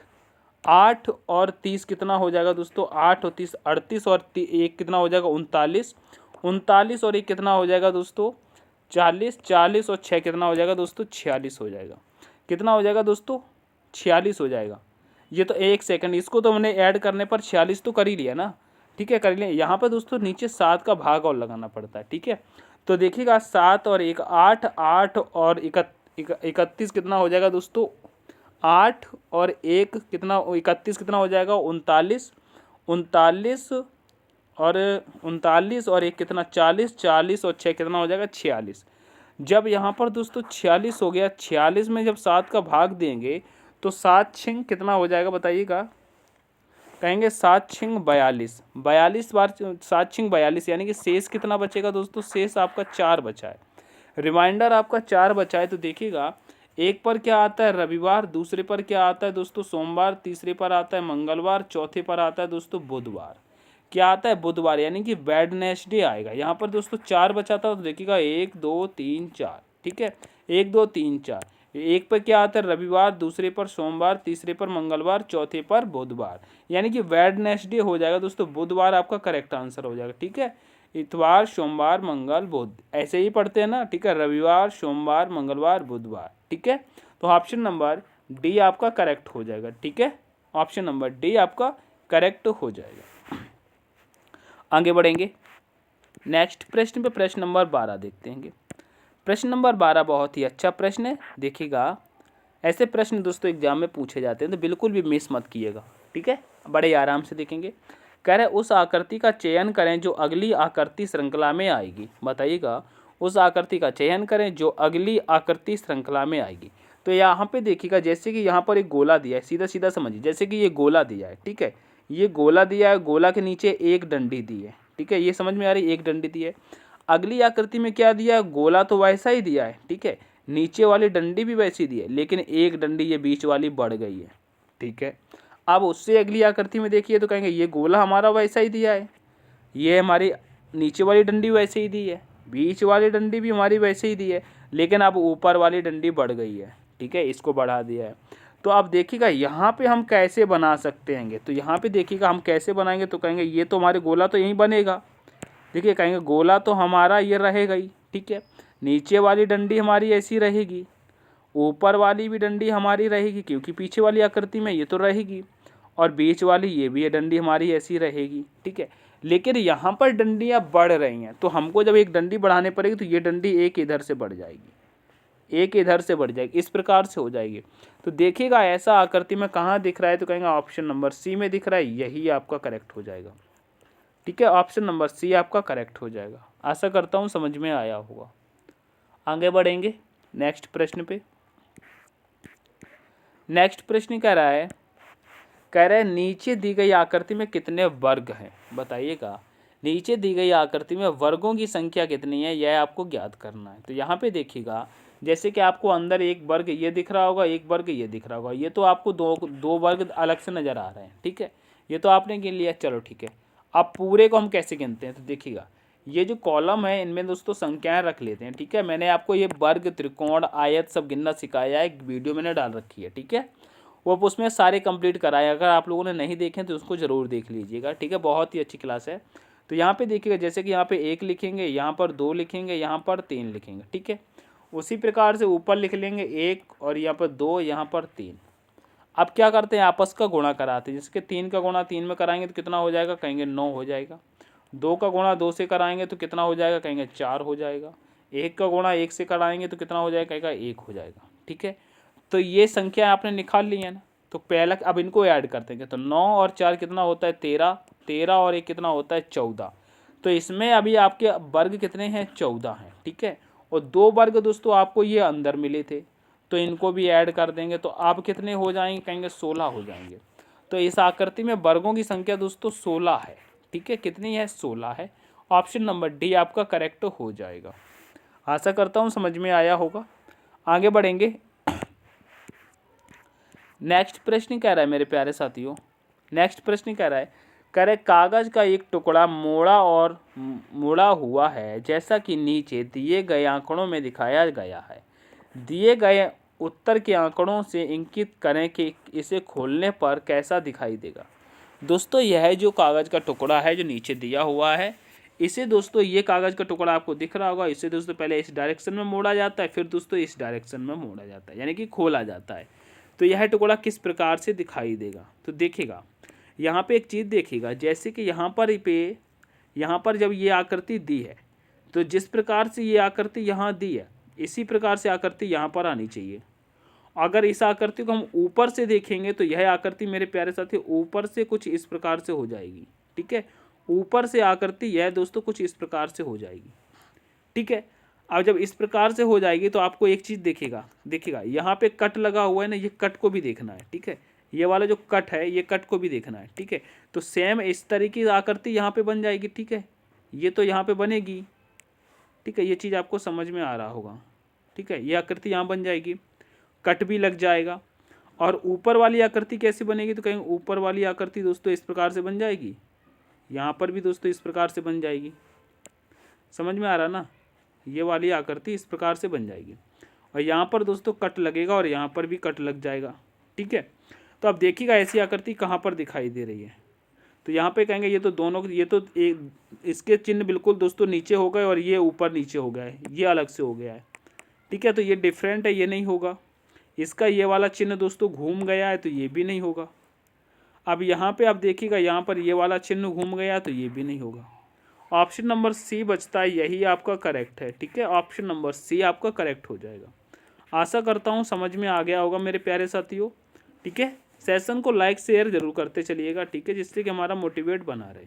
8 और 30 कितना हो जाएगा दोस्तों, 8 और 30 38, और 1 कितना हो जाएगा 39, 39 और 1 कितना हो जाएगा दोस्तों 40, 40 और 6 कितना हो जाएगा दोस्तों 46 हो जाएगा। कितना हो जाएगा दोस्तों 46 हो जाएगा। ये तो एक सेकंड, इसको तो हमने ऐड करने पर 46 तो कर ही लिया ना। ठीक है, कर लिया। यहाँ पर दोस्तों नीचे 7 का भाग और लगाना पड़ता है। ठीक है, तो देखिएगा 7 और 1 8, 8 और 31 कितना हो जाएगा दोस्तों 8 और 1 कितना 31 कितना हो जाएगा 39, 39 और 39 और 1 कितना 40, 40 और 6 कितना हो जाएगा 46। जब यहाँ पर दोस्तों 46 हो गया, 46 में जब 7 का भाग देंगे तो 7 छिंग कितना हो जाएगा बताइएगा, कहेंगे 7 छिंग 42, 42 बार 7 छिंग 42, यानी कि शेष कितना बचेगा दोस्तों, शेष आपका 4 बचा है, रिमाइंडर आपका 4 बचा है। तो देखिएगा एक पर क्या आता है रविवार, दूसरे पर क्या आता है दोस्तों सोमवार, तीसरे पर आता है मंगलवार, चौथे पर आता है दोस्तों बुधवार। क्या आता है बुधवार, यानी कि वेडनेसडे आएगा। यहाँ पर दोस्तों 4 बचा था तो देखिएगा 1 2 3 4, ठीक है 1 2 3 4। एक पर क्या आता है रविवार, दूसरे पर सोमवार, तीसरे पर मंगलवार, चौथे पर बुधवार, यानी कि वेडनेसडे हो जाएगा दोस्तों, बुधवार आपका करेक्ट आंसर हो जाएगा। ठीक है, इतवार सोमवार मंगल बुध ऐसे ही पढ़ते हैं ना, ठीक है, रविवार सोमवार मंगलवार बुधवार। ठीक है, तो ऑप्शन नंबर डी आपका करेक्ट हो जाएगा। ठीक है, ऑप्शन नंबर डी आपका करेक्ट हो जाएगा। आगे बढ़ेंगे नेक्स्ट प्रश्न पे, प्रश्न नंबर 12 देखते हैं। प्रश्न नंबर 12 बहुत ही अच्छा प्रश्न है, देखिएगा। ऐसे प्रश्न दोस्तों एग्जाम में पूछे जाते हैं तो बिल्कुल भी मिस मत कीजिएगा। ठीक है, बड़े आराम से देखेंगे। कह रहे उस आकृति का चयन करें जो अगली आकृति श्रृंखला में आएगी। बताइएगा, उस आकृति का चयन करें जो अगली आकृति श्रृंखला में आएगी। तो यहाँ पे देखिएगा, जैसे कि यहाँ पर एक गोला दिया है, सीधा सीधा समझिए, जैसे कि ये गोला दिया है, ठीक है, ये गोला दिया है, गोला के नीचे एक डंडी दी है। ठीक है, ये समझ में आ रही है, एक डंडी दी है। अगली आकृति में क्या दिया है, गोला तो वैसा ही दिया है, ठीक है, नीचे वाली डंडी भी वैसी दी है, लेकिन एक डंडी ये बीच वाली बढ़ गई है। ठीक है, अब उससे अगली आकृति में देखिए तो कहेंगे ये गोला हमारा वैसा ही दिया है, ये हमारी नीचे वाली डंडी वैसे ही दी है, बीच वाली डंडी भी हमारी वैसे ही दी है, लेकिन अब ऊपर वाली डंडी बढ़ गई है। ठीक है, इसको बढ़ा दिया है। तो आप देखिएगा यहाँ पे हम कैसे बना सकते हैं, तो यहाँ पे देखिएगा हम कैसे बनाएंगे, तो कहेंगे ये तो हमारे गोला तो यहीं बनेगा। देखिए कहेंगे गोला तो हमारा ये रहेगा ही, ठीक है, नीचे वाली डंडी हमारी ऐसी रहेगी, ऊपर वाली भी डंडी हमारी रहेगी क्योंकि पीछे वाली आकृति में ये तो रहेगी, और बीच वाली ये भी है डंडी हमारी ऐसी रहेगी। ठीक है, लेकिन यहाँ पर डंडियाँ बढ़ रही हैं, तो हमको जब एक डंडी बढ़ाने पड़ेगी तो ये डंडी एक इधर से बढ़ जाएगी, एक इधर से बढ़ जाएगी, इस प्रकार से हो जाएगी। तो देखिएगा ऐसा आकृति में कहाँ दिख रहा है, तो कहेंगे ऑप्शन नंबर सी में दिख रहा है, यही आपका करेक्ट हो जाएगा। ठीक है, ऑप्शन नंबर सी आपका करेक्ट हो जाएगा। आशा करता हूँ समझ में आया होगा। आगे बढ़ेंगे नेक्स्ट प्रश्न पे। नेक्स्ट प्रश्न कह रहा है नीचे दी गई आकृति में कितने वर्ग हैं। बताइएगा, नीचे दी गई आकृति में वर्गों की संख्या कितनी है, यह आपको ज्ञात करना है। तो यहाँ पे देखिएगा, जैसे कि आपको अंदर एक वर्ग ये दिख रहा होगा, एक वर्ग ये दिख रहा होगा, ये तो आपको दो वर्ग अलग से नज़र आ रहे हैं। ठीक है, ये तो आपने गिन लिया, चलो ठीक है। अब पूरे को हम कैसे गिनते हैं, तो देखिएगा ये जो कॉलम है इनमें दोस्तों संख्याएं रख लेते हैं। ठीक है, मैंने आपको ये वर्ग त्रिकोण आयत सब गिनना सिखाया है, एक वीडियो मैंने डाल रखी है। ठीक है, वो उसमें सारे कंप्लीट कराए, अगर आप लोगों ने नहीं देखे तो उसको ज़रूर देख लीजिएगा। ठीक है, बहुत ही अच्छी क्लास है। तो यहाँ पे देखिएगा, जैसे कि यहाँ पे 1 लिखेंगे, यहाँ पर 2 लिखेंगे, यहाँ पर 3 लिखेंगे। ठीक है, उसी प्रकार से ऊपर लिख लेंगे 1 और यहाँ पर 2, यहाँ पर 3। अब क्या करते हैं, आपस का गुणा कराते हैं। जैसे कि 3 का गुणा 3 में कराएंगे तो कितना हो जाएगा, कहेंगे 9 हो जाएगा। 2 का गुणा 2 से कराएंगे तो कितना हो जाएगा, कहेंगे 4 हो जाएगा। 1 का गुणा 1 से कराएंगे तो कितना हो जाएगा, कहेगा 1 हो जाएगा। ठीक है, तो ये संख्या आपने निकाल ली है ना। तो पहला अब इनको ऐड करते हैं, तो 9 और 4 कितना होता है 13, 13 और 1 कितना होता है 14। तो इसमें अभी आपके वर्ग कितने हैं, 14 हैं। ठीक है, और 2 वर्ग दोस्तों आपको ये अंदर मिले थे, तो इनको भी ऐड कर देंगे, तो आप कितने हो जाएंगे, कहेंगे 16 हो जाएंगे। तो इस आकृति में वर्गों की संख्या दोस्तों 16 है। ठीक है, कितनी है, 16 है। ऑप्शन नंबर डी आपका करेक्ट हो जाएगा। आशा करता हूँ समझ में आया होगा। आगे बढ़ेंगे। नेक्स्ट प्रश्न कह रहा है मेरे प्यारे साथियों, नेक्स्ट प्रश्न कह रहा है कागज का एक टुकड़ा मोड़ा और मुड़ा हुआ है जैसा कि नीचे दिए गए आंकड़ों में दिखाया गया है। दिए गए उत्तर के आंकड़ों से इंगित करें कि इसे खोलने पर कैसा दिखाई देगा। दोस्तों यह जो कागज़ का टुकड़ा है जो नीचे दिया हुआ है, इसे दोस्तों ये कागज़ का टुकड़ा आपको दिख रहा होगा, इसे दोस्तों पहले इस डायरेक्शन में मोड़ा जाता है, फिर दोस्तों इस डायरेक्शन में मोड़ा जाता है, यानी कि खोला जाता है। तो यह टुकड़ा किस प्रकार से दिखाई देगा, तो देखिएगा यहाँ पे एक चीज़ देखिएगा, जैसे कि यहाँ पर जब ये आकृति दी है, तो जिस प्रकार से ये आकृति यहाँ दी है, इसी प्रकार से आकृति यहाँ पर आनी चाहिए। अगर इस आकृति को हम ऊपर से देखेंगे तो यह आकृति मेरे प्यारे साथी ऊपर से कुछ इस प्रकार से हो जाएगी। ठीक है, ऊपर से आकृति यह दोस्तों कुछ इस प्रकार से हो जाएगी। ठीक है, अब जब इस प्रकार से हो जाएगी तो आपको एक चीज़ देखिएगा यहाँ पे कट लगा हुआ है ना, ये कट को भी देखना है। ठीक है, ये वाला जो कट है ये कट को भी देखना है। ठीक है, तो सेम इस तरीके की आकृति यहाँ पे बन जाएगी। ठीक है, ये तो यहाँ पे बनेगी। ठीक है, ये चीज़ आपको समझ में आ रहा होगा। ठीक है, ये आकृति यहाँ बन जाएगी। कट भी लग जाएगा। और ऊपर वाली आकृति कैसे बनेगी, तो कहेंगे ऊपर वाली आकृति दोस्तों इस प्रकार से बन जाएगी, यहाँ पर भी दोस्तों इस प्रकार से बन जाएगी। समझ में आ रहा ना, ये वाली आकृति इस प्रकार से बन जाएगी और यहाँ पर दोस्तों कट लगेगा और यहाँ पर भी कट लग जाएगा। ठीक है, तो अब देखिएगा ऐसी आकृति कहाँ पर दिखाई दे रही है, तो यहाँ पे कहेंगे ये तो दोनों, ये तो एक इसके चिन्ह बिल्कुल दोस्तों नीचे हो गए और ये ऊपर नीचे हो गया है, ये अलग से हो गया है। ठीक है, तो ये डिफरेंट है, ये नहीं होगा। इसका ये वाला चिन्ह दोस्तों घूम गया है तो ये भी नहीं होगा। अब यहाँ पे आप देखिएगा यहाँ पर ये वाला चिन्ह घूम गया तो ये भी नहीं होगा। ऑप्शन नंबर सी बचता है, यही आपका करेक्ट है। ठीक है, ऑप्शन नंबर सी आपका करेक्ट हो जाएगा। आशा करता हूँ समझ में आ गया होगा मेरे प्यारे साथियों। ठीक है, सेशन को लाइक शेयर जरूर करते चलिएगा। ठीक है, जिससे कि हमारा मोटिवेट बना रहे।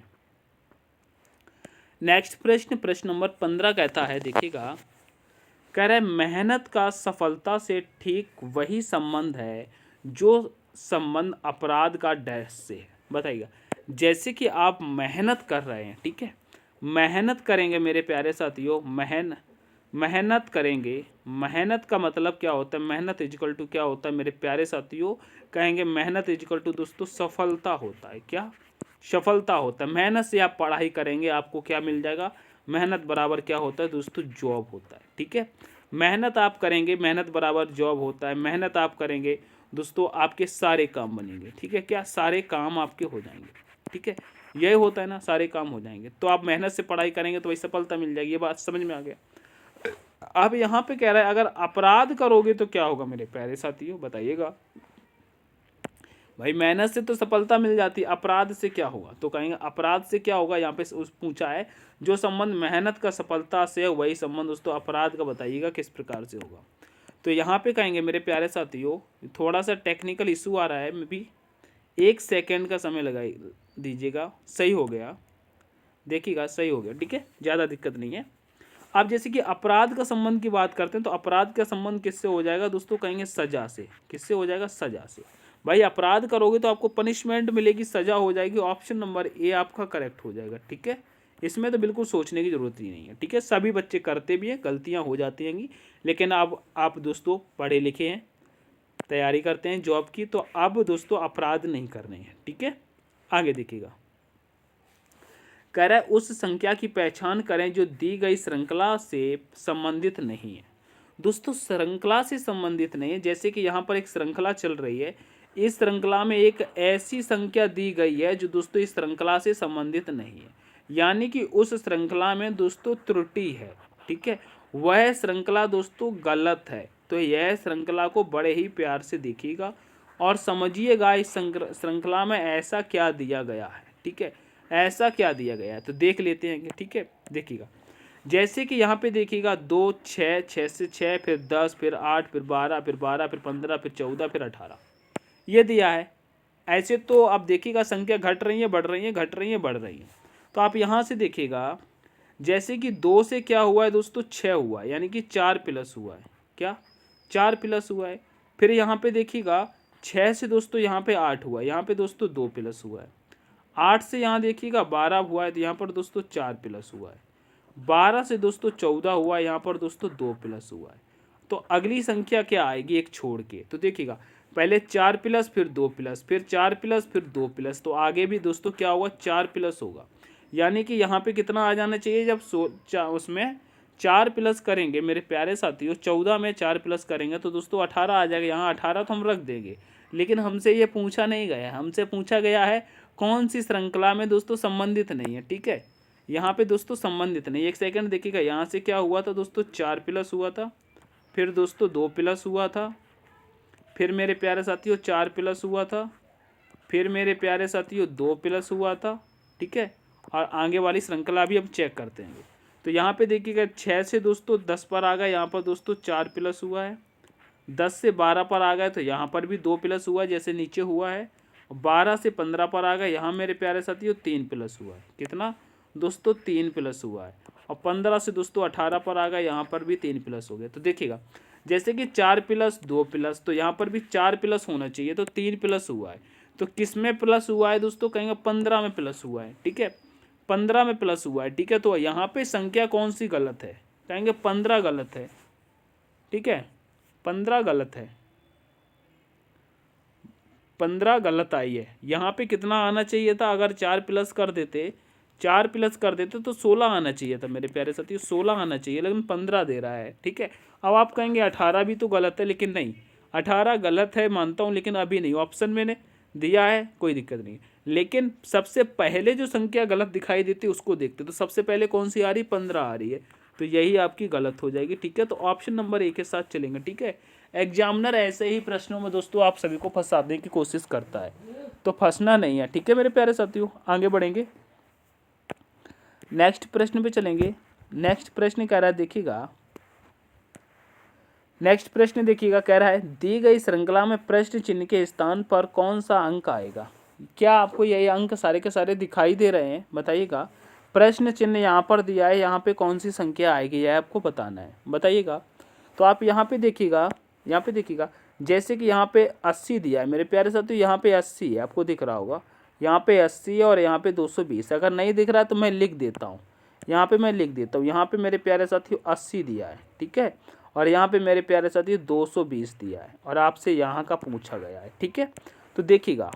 नेक्स्ट प्रश्न, प्रश्न नंबर 15 कहता है, देखिएगा, कह रहा है मेहनत का सफलता से ठीक वही संबंध है जो संबंध अपराध का डैश से है। बताइएगा, जैसे कि आप मेहनत कर रहे हैं, ठीक है, मेहनत करेंगे मेरे प्यारे साथियों, मेहनत करेंगे। मेहनत का मतलब क्या होता है, मेहनत इजकल टू क्या होता है मेरे प्यारे साथियों, कहेंगे मेहनत इजकल टू दोस्तों सफलता होता है। क्या, सफलता होता है। मेहनत से आप पढ़ाई करेंगे, आपको क्या मिल जाएगा, मेहनत बराबर क्या होता है दोस्तों, जॉब होता है। ठीक है, मेहनत आप करेंगे, मेहनत बराबर जॉब होता है। मेहनत आप करेंगे दोस्तों, आपके सारे काम बनेंगे। ठीक है, क्या, सारे काम आपके हो जाएंगे। ठीक है, यही होता है ना, सारे काम हो जाएंगे। तो आप मेहनत से पढ़ाई करेंगे तो वही सफलता मिल जाएगी। ये बात समझ में आ गया। अब यहाँ पे कह रहा है अगर अपराध करोगे तो क्या होगा मेरे प्यारे साथियों, बताइएगा। भाई मेहनत से तो सफलता मिल जाती है, अपराध से क्या होगा, तो कहेंगे अपराध से क्या होगा। यहाँ पे पूछा है जो संबंध मेहनत का सफलता से है वही संबंध दोस्तों अपराध का बताइएगा किस प्रकार से होगा। तो यहाँ पे कहेंगे मेरे प्यारे साथियों, थोड़ा सा टेक्निकल इशू आ रहा है, मैं भी 1 सेकेंड का समय लगा दीजिएगा। सही हो गया, देखिएगा सही हो गया। ठीक है, ज़्यादा दिक्कत नहीं है। अब जैसे कि अपराध का संबंध की बात करते हैं तो अपराध का संबंध किससे हो जाएगा दोस्तों, कहेंगे सजा से। किससे हो जाएगा, सजा से। भाई अपराध करोगे तो आपको पनिशमेंट मिलेगी, सजा हो जाएगी। ऑप्शन नंबर ए आपका करेक्ट हो जाएगा। ठीक है, इसमें तो बिल्कुल सोचने की जरूरत ही नहीं है। ठीक है, सभी बच्चे करते भी हैं, गलतियां हो जाती हैं, लेकिन अब आप दोस्तों पढ़े लिखे हैं, तैयारी करते हैं जॉब की, तो अब दोस्तों अपराध नहीं करने हैं। ठीक है, आगे देखिएगा, कह रहा है उस संख्या की पहचान करें जो दी गई श्रृंखला से संबंधित नहीं है। दोस्तों श्रृंखला से संबंधित नहीं है, जैसे कि यहाँ पर एक श्रृंखला चल रही है, इस श्रृंखला में एक ऐसी संख्या दी गई है जो दोस्तों इस श्रृंखला से संबंधित नहीं है, यानी कि उस श्रृंखला में दोस्तों त्रुटि है। ठीक है, वह श्रृंखला दोस्तों गलत है। तो यह श्रृंखला को बड़े ही प्यार से देखिएगा और समझिएगा इस श्रृंखला में ऐसा क्या दिया गया है। ठीक है, ऐसा क्या दिया गया है तो देख लेते हैं। ठीक है, देखिएगा, जैसे कि यहाँ पे देखिएगा 2, 6, 6 से 6, फिर 10, फिर 8, फिर 12, फिर 12, फिर 15, फिर 14, फिर 18, ये दिया है। ऐसे तो आप देखिएगा संख्या घट रही है, बढ़ रही है, घट रही है, बढ़ रही है। तो आप यहाँ से देखिएगा, जैसे कि 2 से क्या हुआ है दोस्तों, 6 हुआ है, यानी कि 4 प्लस हुआ है। क्या, 4 प्लस हुआ है। फिर यहाँ पे देखिएगा 6 से दोस्तों यहाँ पे 8 हुआ है, यहाँ पे दोस्तों 2 प्लस हुआ है। 8 से यहाँ देखिएगा 12 हुआ है, तो यहाँ पर दोस्तों 4 प्लस हुआ है। 12 से दोस्तों 14 हुआ है, यहाँ पर दोस्तों 2 प्लस हुआ है। तो अगली संख्या क्या आएगी एक छोड़ के, तो देखिएगा पहले 4 प्लस, फिर 2 प्लस, फिर 4 प्लस, फिर 2 प्लस, तो आगे भी दोस्तों क्या होगा, 4 प्लस होगा। यानी कि यहाँ पे कितना आ जाना चाहिए, जब उसमें 4 प्लस करेंगे मेरे प्यारे साथियों, 14 में 4 प्लस करेंगे तो दोस्तों 18 आ जाएगा। यहाँ 18 तो हम रख देंगे, लेकिन हमसे ये पूछा नहीं गया, हमसे पूछा गया है कौन सी श्रृंखला में दोस्तों संबंधित नहीं है। ठीक है, यहाँ पे दोस्तों संबंधित नहीं। 1 सेकंड देखिएगा, यहाँ से क्या हुआ था दोस्तों, 4 प्लस हुआ था, फिर दोस्तों 2 प्लस हुआ था, फिर मेरे प्यारे साथियों 4 प्लस हुआ था, फिर मेरे प्यारे साथियों 2 प्लस हुआ था। ठीक है, और आगे वाली श्रृंखला भी अब चेक करते हैं। तो यहाँ पे देखिएगा 6 से दोस्तों 10 पर आ गया, यहाँ पर दोस्तों 4 प्लस हुआ है। 10 से 12 पर आ गए तो यहाँ पर भी 2 प्लस हुआ है जैसे नीचे हुआ है। 12 से 15 पर आ गए, यहाँ मेरे प्यारे साथियों 3 प्लस हुआ है। कितना दोस्तों, 3 प्लस हुआ है। और 15 से दोस्तों 18 पर आ गए, यहाँ पर भी 3 प्लस हो गए। तो देखिएगा जैसे कि 4 प्लस 2 प्लस, तो यहाँ पर भी 4 प्लस होना चाहिए, तो 3 प्लस हुआ है। तो किस में प्लस हुआ है दोस्तों, कहेंगे 15 में प्लस हुआ है। ठीक है, 15 में प्लस हुआ है। ठीक है, तो यहाँ पे संख्या कौन सी गलत है, कहेंगे 15 गलत है। ठीक है, 15 गलत है। 15 गलत आई है। यहाँ पे कितना आना चाहिए था, अगर 4 प्लस कर देते तो 16 आना चाहिए था मेरे प्यारे साथियों, 16 आना चाहिए, लेकिन 15 दे रहा है। ठीक है, अब आप कहेंगे 18 भी तो गलत है, लेकिन नहीं, 18 गलत है मानता हूँ, लेकिन अभी नहीं, ऑप्शन मैंने दिया है, कोई दिक्कत नहीं। लेकिन सबसे पहले जो संख्या गलत दिखाई देती है उसको देखते, तो सबसे पहले कौन सी आ रही, 15 आ रही है, तो यही आपकी गलत हो जाएगी। ठीक है, तो ऑप्शन नंबर ए के साथ चलेंगे। ठीक है, एग्जामिनर ऐसे ही प्रश्नों में दोस्तों आप सभी को फंसाने की कोशिश करता है, तो फंसना नहीं है। ठीक है मेरे प्यारे साथियों, आगे बढ़ेंगे, नेक्स्ट प्रश्न पे चलेंगे। नेक्स्ट प्रश्न कह रहा है, देखिएगा नेक्स्ट प्रश्न देखिएगा, कह रहा है दी गई श्रृंखला में प्रश्न चिन्ह के स्थान पर कौन सा अंक आएगा। क्या आपको यही अंक सारे के सारे दिखाई दे रहे हैं, बताइएगा। प्रश्न चिन्ह यहाँ पर दिया है, यहाँ पे कौन सी संख्या आएगी यह आपको बताना है, बताइएगा। तो आप यहाँ पे देखिएगा, जैसे कि यहाँ पे 80 दिया है मेरे प्यारे साथियों, यहाँ पे 80 है, आपको दिख रहा होगा, यहाँ पे 80 है और यहाँ पे 220। अगर नहीं दिख रहा है तो मैं लिख देता हूँ, यहाँ पे मैं लिख देता हूँ, यहाँ पे मेरे प्यारे साथियों 80 दिया है। ठीक है, और यहाँ पे मेरे प्यारे साथियों 220 दिया है, और आपसे यहाँ का पूछा गया है। ठीक है, तो देखिएगा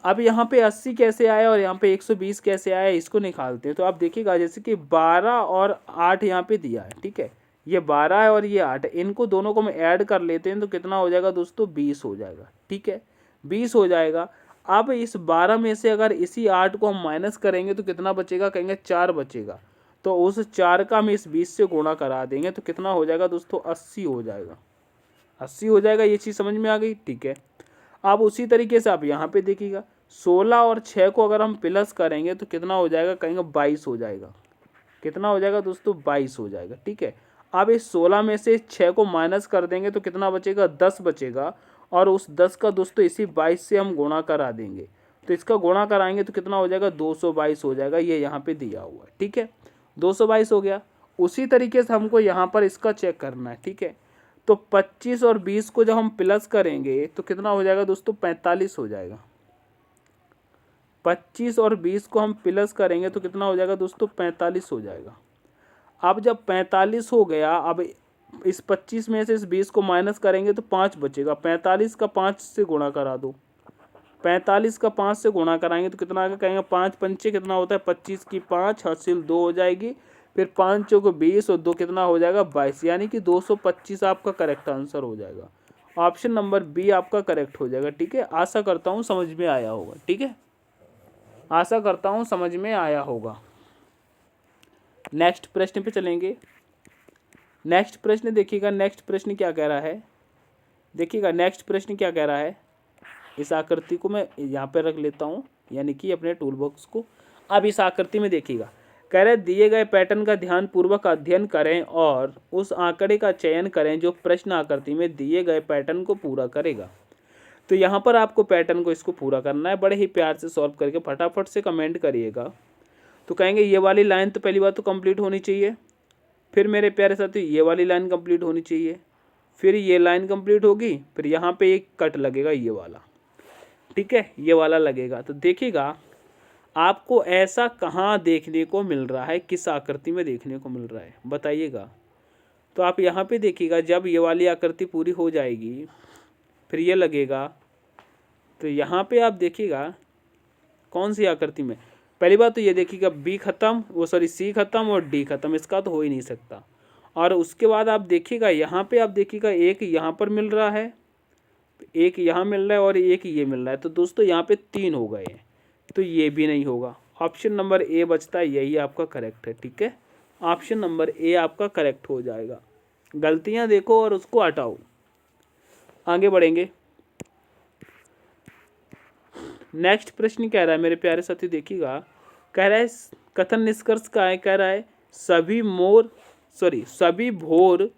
अब यहाँ पे 80 कैसे आया और यहाँ पे 120 कैसे आया, इसको निकालते हैं। तो आप देखिएगा जैसे कि 12 और 8 यहाँ पे दिया है। ठीक है, ये 12 है और ये 8 है, इनको दोनों को हम ऐड कर लेते हैं तो कितना हो जाएगा दोस्तों, 20 हो जाएगा। ठीक है, 20 हो जाएगा। अब इस 12 में से अगर इसी 8 को हम माइनस करेंगे तो कितना बचेगा, कहेंगे 4 बचेगा, तो उस 4 का हम इस 20 से गुणा करा देंगे तो कितना हो जाएगा दोस्तों, 80 हो जाएगा, 80 हो जाएगा। ये चीज़ समझ में आ गई। ठीक है, अब उसी तरीके से आप यहाँ पे देखिएगा 16 और 6 को अगर हम प्लस करेंगे तो कितना हो जाएगा, कहेंगे 22 हो जाएगा। कितना हो जाएगा दोस्तों, 22 हो जाएगा। ठीक है, अब इस 16 में से 6 को माइनस कर देंगे तो कितना बचेगा, 10 बचेगा, और उस 10 का दोस्तों इसी 22 से हम गुणा करा देंगे, तो इसका गुणा कराएंगे तो कितना हो जाएगा, 222 हो जाएगा। ये यहाँ पे दिया हुआ है। ठीक है, 222 हो गया। उसी तरीके से हमको यहाँ पर इसका चेक करना है। ठीक है, तो 25 और 20 को जब हम प्लस करेंगे तो कितना हो जाएगा दोस्तों, 45 हो जाएगा। 25 और 20 को हम प्लस करेंगे तो कितना हो जाएगा दोस्तों, 45 हो जाएगा। अब जब 45 हो गया, अब इस 25 में से इस 20 को माइनस करेंगे तो 5 बचेगा। 45 का 5 से गुणा करा दो, 45 का 5 से गुणा कराएंगे तो कितना आगे, कहेंगे 5 पंचे कितना होता है, 25 की 5 हासिल 2 हो जाएगी, फिर 5 चौको 20 और 2 कितना हो जाएगा, 22, यानी कि 225 आपका करेक्ट आंसर हो जाएगा। ऑप्शन नंबर बी आपका करेक्ट हो जाएगा। ठीक है, आशा करता हूँ समझ में आया होगा। ठीक है, आशा करता हूँ समझ में आया होगा। नेक्स्ट प्रश्न पे चलेंगे। नेक्स्ट प्रश्न देखिएगा, नेक्स्ट प्रश्न क्या कह रहा है, देखिएगा नेक्स्ट प्रश्न क्या कह रहा है। इस आकृति को मैं यहाँ पे रख लेता हूँ, यानी कि अपने टूल बॉक्स को। अब इस आकृति में देखिएगा, कह रहे दिए गए पैटर्न का ध्यानपूर्वक अध्ययन करें और उस आंकड़े का चयन करें जो प्रश्न आकृति में दिए गए पैटर्न को पूरा करेगा। तो यहाँ पर आपको पैटर्न को इसको पूरा करना है, बड़े ही प्यार से सॉल्व करके फटाफट से कमेंट करिएगा। तो कहेंगे ये वाली लाइन तो पहली बात तो कंप्लीट होनी चाहिए, फिर मेरे प्यारे साथी ये वाली लाइन कंप्लीट होनी चाहिए, फिर ये लाइन कंप्लीट होगी, फिर यहाँ पे एक कट लगेगा ये वाला। ठीक है, ये वाला लगेगा। तो देखिएगा आपको ऐसा कहाँ देखने को मिल रहा है, किस आकृति में देखने को मिल रहा है, बताइएगा। तो आप यहाँ पे देखिएगा, जब ये वाली आकृति पूरी हो जाएगी फिर ये लगेगा, तो यहाँ पे आप देखिएगा कौन सी आकृति में। पहली बात तो ये देखिएगा बी खत्म, वो सॉरी सी खत्म और डी खत्म, इसका तो हो ही नहीं सकता। और उसके बाद आप देखिएगा यहाँ पे, आप देखिएगा एक यहाँ पर मिल रहा है, एक यहाँ मिल रहा है और एक ये मिल रहा है, तो दोस्तों यहाँ पे 3 हो गए हैं, तो ये भी नहीं होगा। ऑप्शन नंबर ए बचता है, यही आपका करेक्ट है। ठीक है, ऑप्शन नंबर ए आपका करेक्ट हो जाएगा। गलतियाँ देखो और उसको हटाओ। आगे बढ़ेंगे। नेक्स्ट प्रश्न कह रहा है मेरे प्यारे साथी, देखिएगा, कह रहा है कथन निष्कर्ष का है, कह रहा है सभी भोर,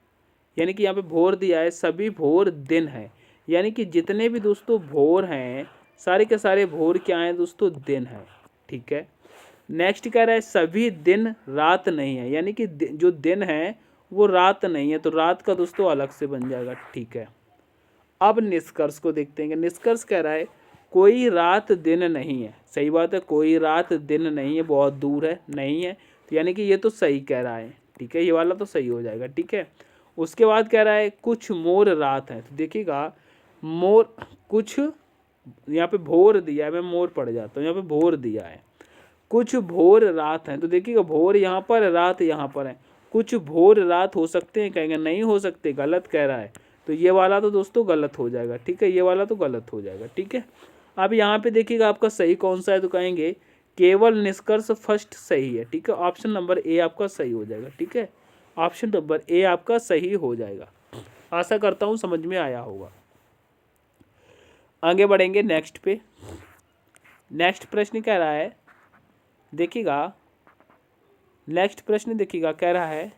यानी कि यहाँ पे भोर दिया है, सभी भोर दिन है, यानी कि जितने भी दोस्तों भोर हैं सारे के सारे भोर क्या हैं दोस्तों, दिन है। ठीक है, नेक्स्ट कह रहा है सभी दिन रात नहीं है, यानी कि जो दिन है वो रात नहीं है, तो रात का दोस्तों अलग से बन जाएगा। ठीक है, अब निष्कर्ष को देखते हैं। निष्कर्ष कह रहा है कोई रात दिन नहीं है, सही बात है, कोई रात दिन नहीं है, बहुत दूर है, नहीं है, तो यानी कि ये तो सही कह रहा है। ठीक है, ये वाला तो सही हो जाएगा। ठीक है, उसके बाद कह रहा है कुछ मोर रात है, तो देखिएगा मोर, कुछ यहाँ पे भोर दिया है, मैं मोर पढ़ जाता हूँ, यहाँ पे भोर दिया है। कुछ भोर रात हैं, तो देखिएगा भोर यहाँ पर, रात यहाँ पर है। कुछ भोर रात हो सकते हैं, कहेंगे नहीं हो सकते, गलत कह रहा है। तो ये वाला तो दोस्तों गलत हो जाएगा, ठीक है, ये वाला तो गलत हो जाएगा, ठीक है। अब यहाँ पे देखिएगा आपका सही कौन सा है, तो कहेंगे केवल निष्कर्ष फर्स्ट सही है, ठीक है। ऑप्शन नंबर ए आपका सही हो जाएगा, ठीक है। ऑप्शन नंबर ए आपका सही हो जाएगा। आशा करता हूँ समझ में आया होगा। आगे बढ़ेंगे नेक्स्ट पे। नेक्स्ट प्रश्न कह रहा है, देखिएगा नेक्स्ट प्रश्न देखिएगा, कह रहा है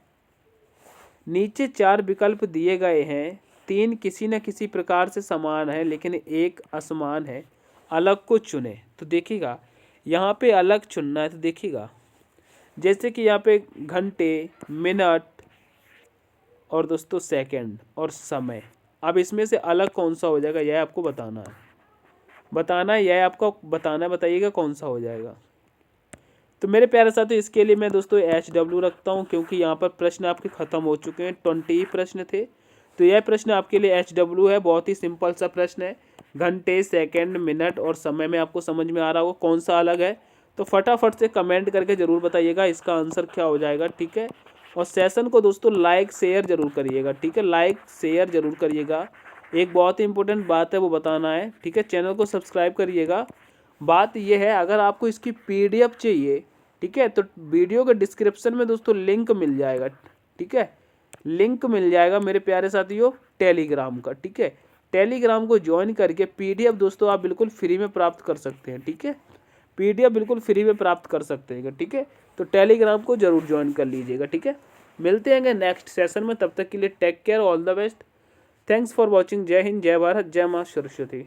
नीचे 4 विकल्प दिए गए हैं, 3 किसी न किसी प्रकार से समान है लेकिन एक असमान है, अलग को चुने। तो देखिएगा यहाँ पे अलग चुनना है। तो देखिएगा जैसे कि यहाँ पे घंटे, मिनट और दोस्तों सेकंड और समय। अब इसमें से अलग कौन सा हो जाएगा, यह आपको बताना है, यह आपको बताना है, बताइएगा कौन सा हो जाएगा। तो मेरे प्यारे साथियों इसके लिए मैं दोस्तों HW रखता हूं, क्योंकि यहाँ पर प्रश्न आपके ख़त्म हो चुके हैं, 20 प्रश्न थे। तो यह प्रश्न आपके लिए HW है, बहुत ही सिंपल सा प्रश्न है। घंटे, सेकंड, मिनट और समय में आपको समझ में आ रहा होगा कौन सा अलग है। तो फटाफट से कमेंट करके ज़रूर बताइएगा इसका आंसर क्या हो जाएगा, ठीक है। और सेशन को दोस्तों लाइक शेयर ज़रूर करिएगा, ठीक है, लाइक शेयर ज़रूर करिएगा। एक बहुत ही इंपॉर्टेंट बात है वो बताना है, ठीक है। चैनल को सब्सक्राइब करिएगा। बात यह है, अगर आपको इसकी PDF चाहिए, ठीक है, तो वीडियो के डिस्क्रिप्शन में दोस्तों लिंक मिल जाएगा, ठीक है, लिंक मिल जाएगा मेरे प्यारे साथियों टेलीग्राम का, ठीक है। टेलीग्राम को ज्वाइन करके PDF दोस्तों आप बिल्कुल फ्री में प्राप्त कर सकते हैं, ठीक है। PDF बिल्कुल फ्री में प्राप्त कर सकते हैं, ठीक है। तो टेलीग्राम को जरूर ज्वाइन कर लीजिएगा, ठीक है। मिलते हैं नेक्स्ट सेशन में, तब तक के लिए take care, all the best, thanks for watching. जय हिंद, जय भारत, जय माँ सरस्वती।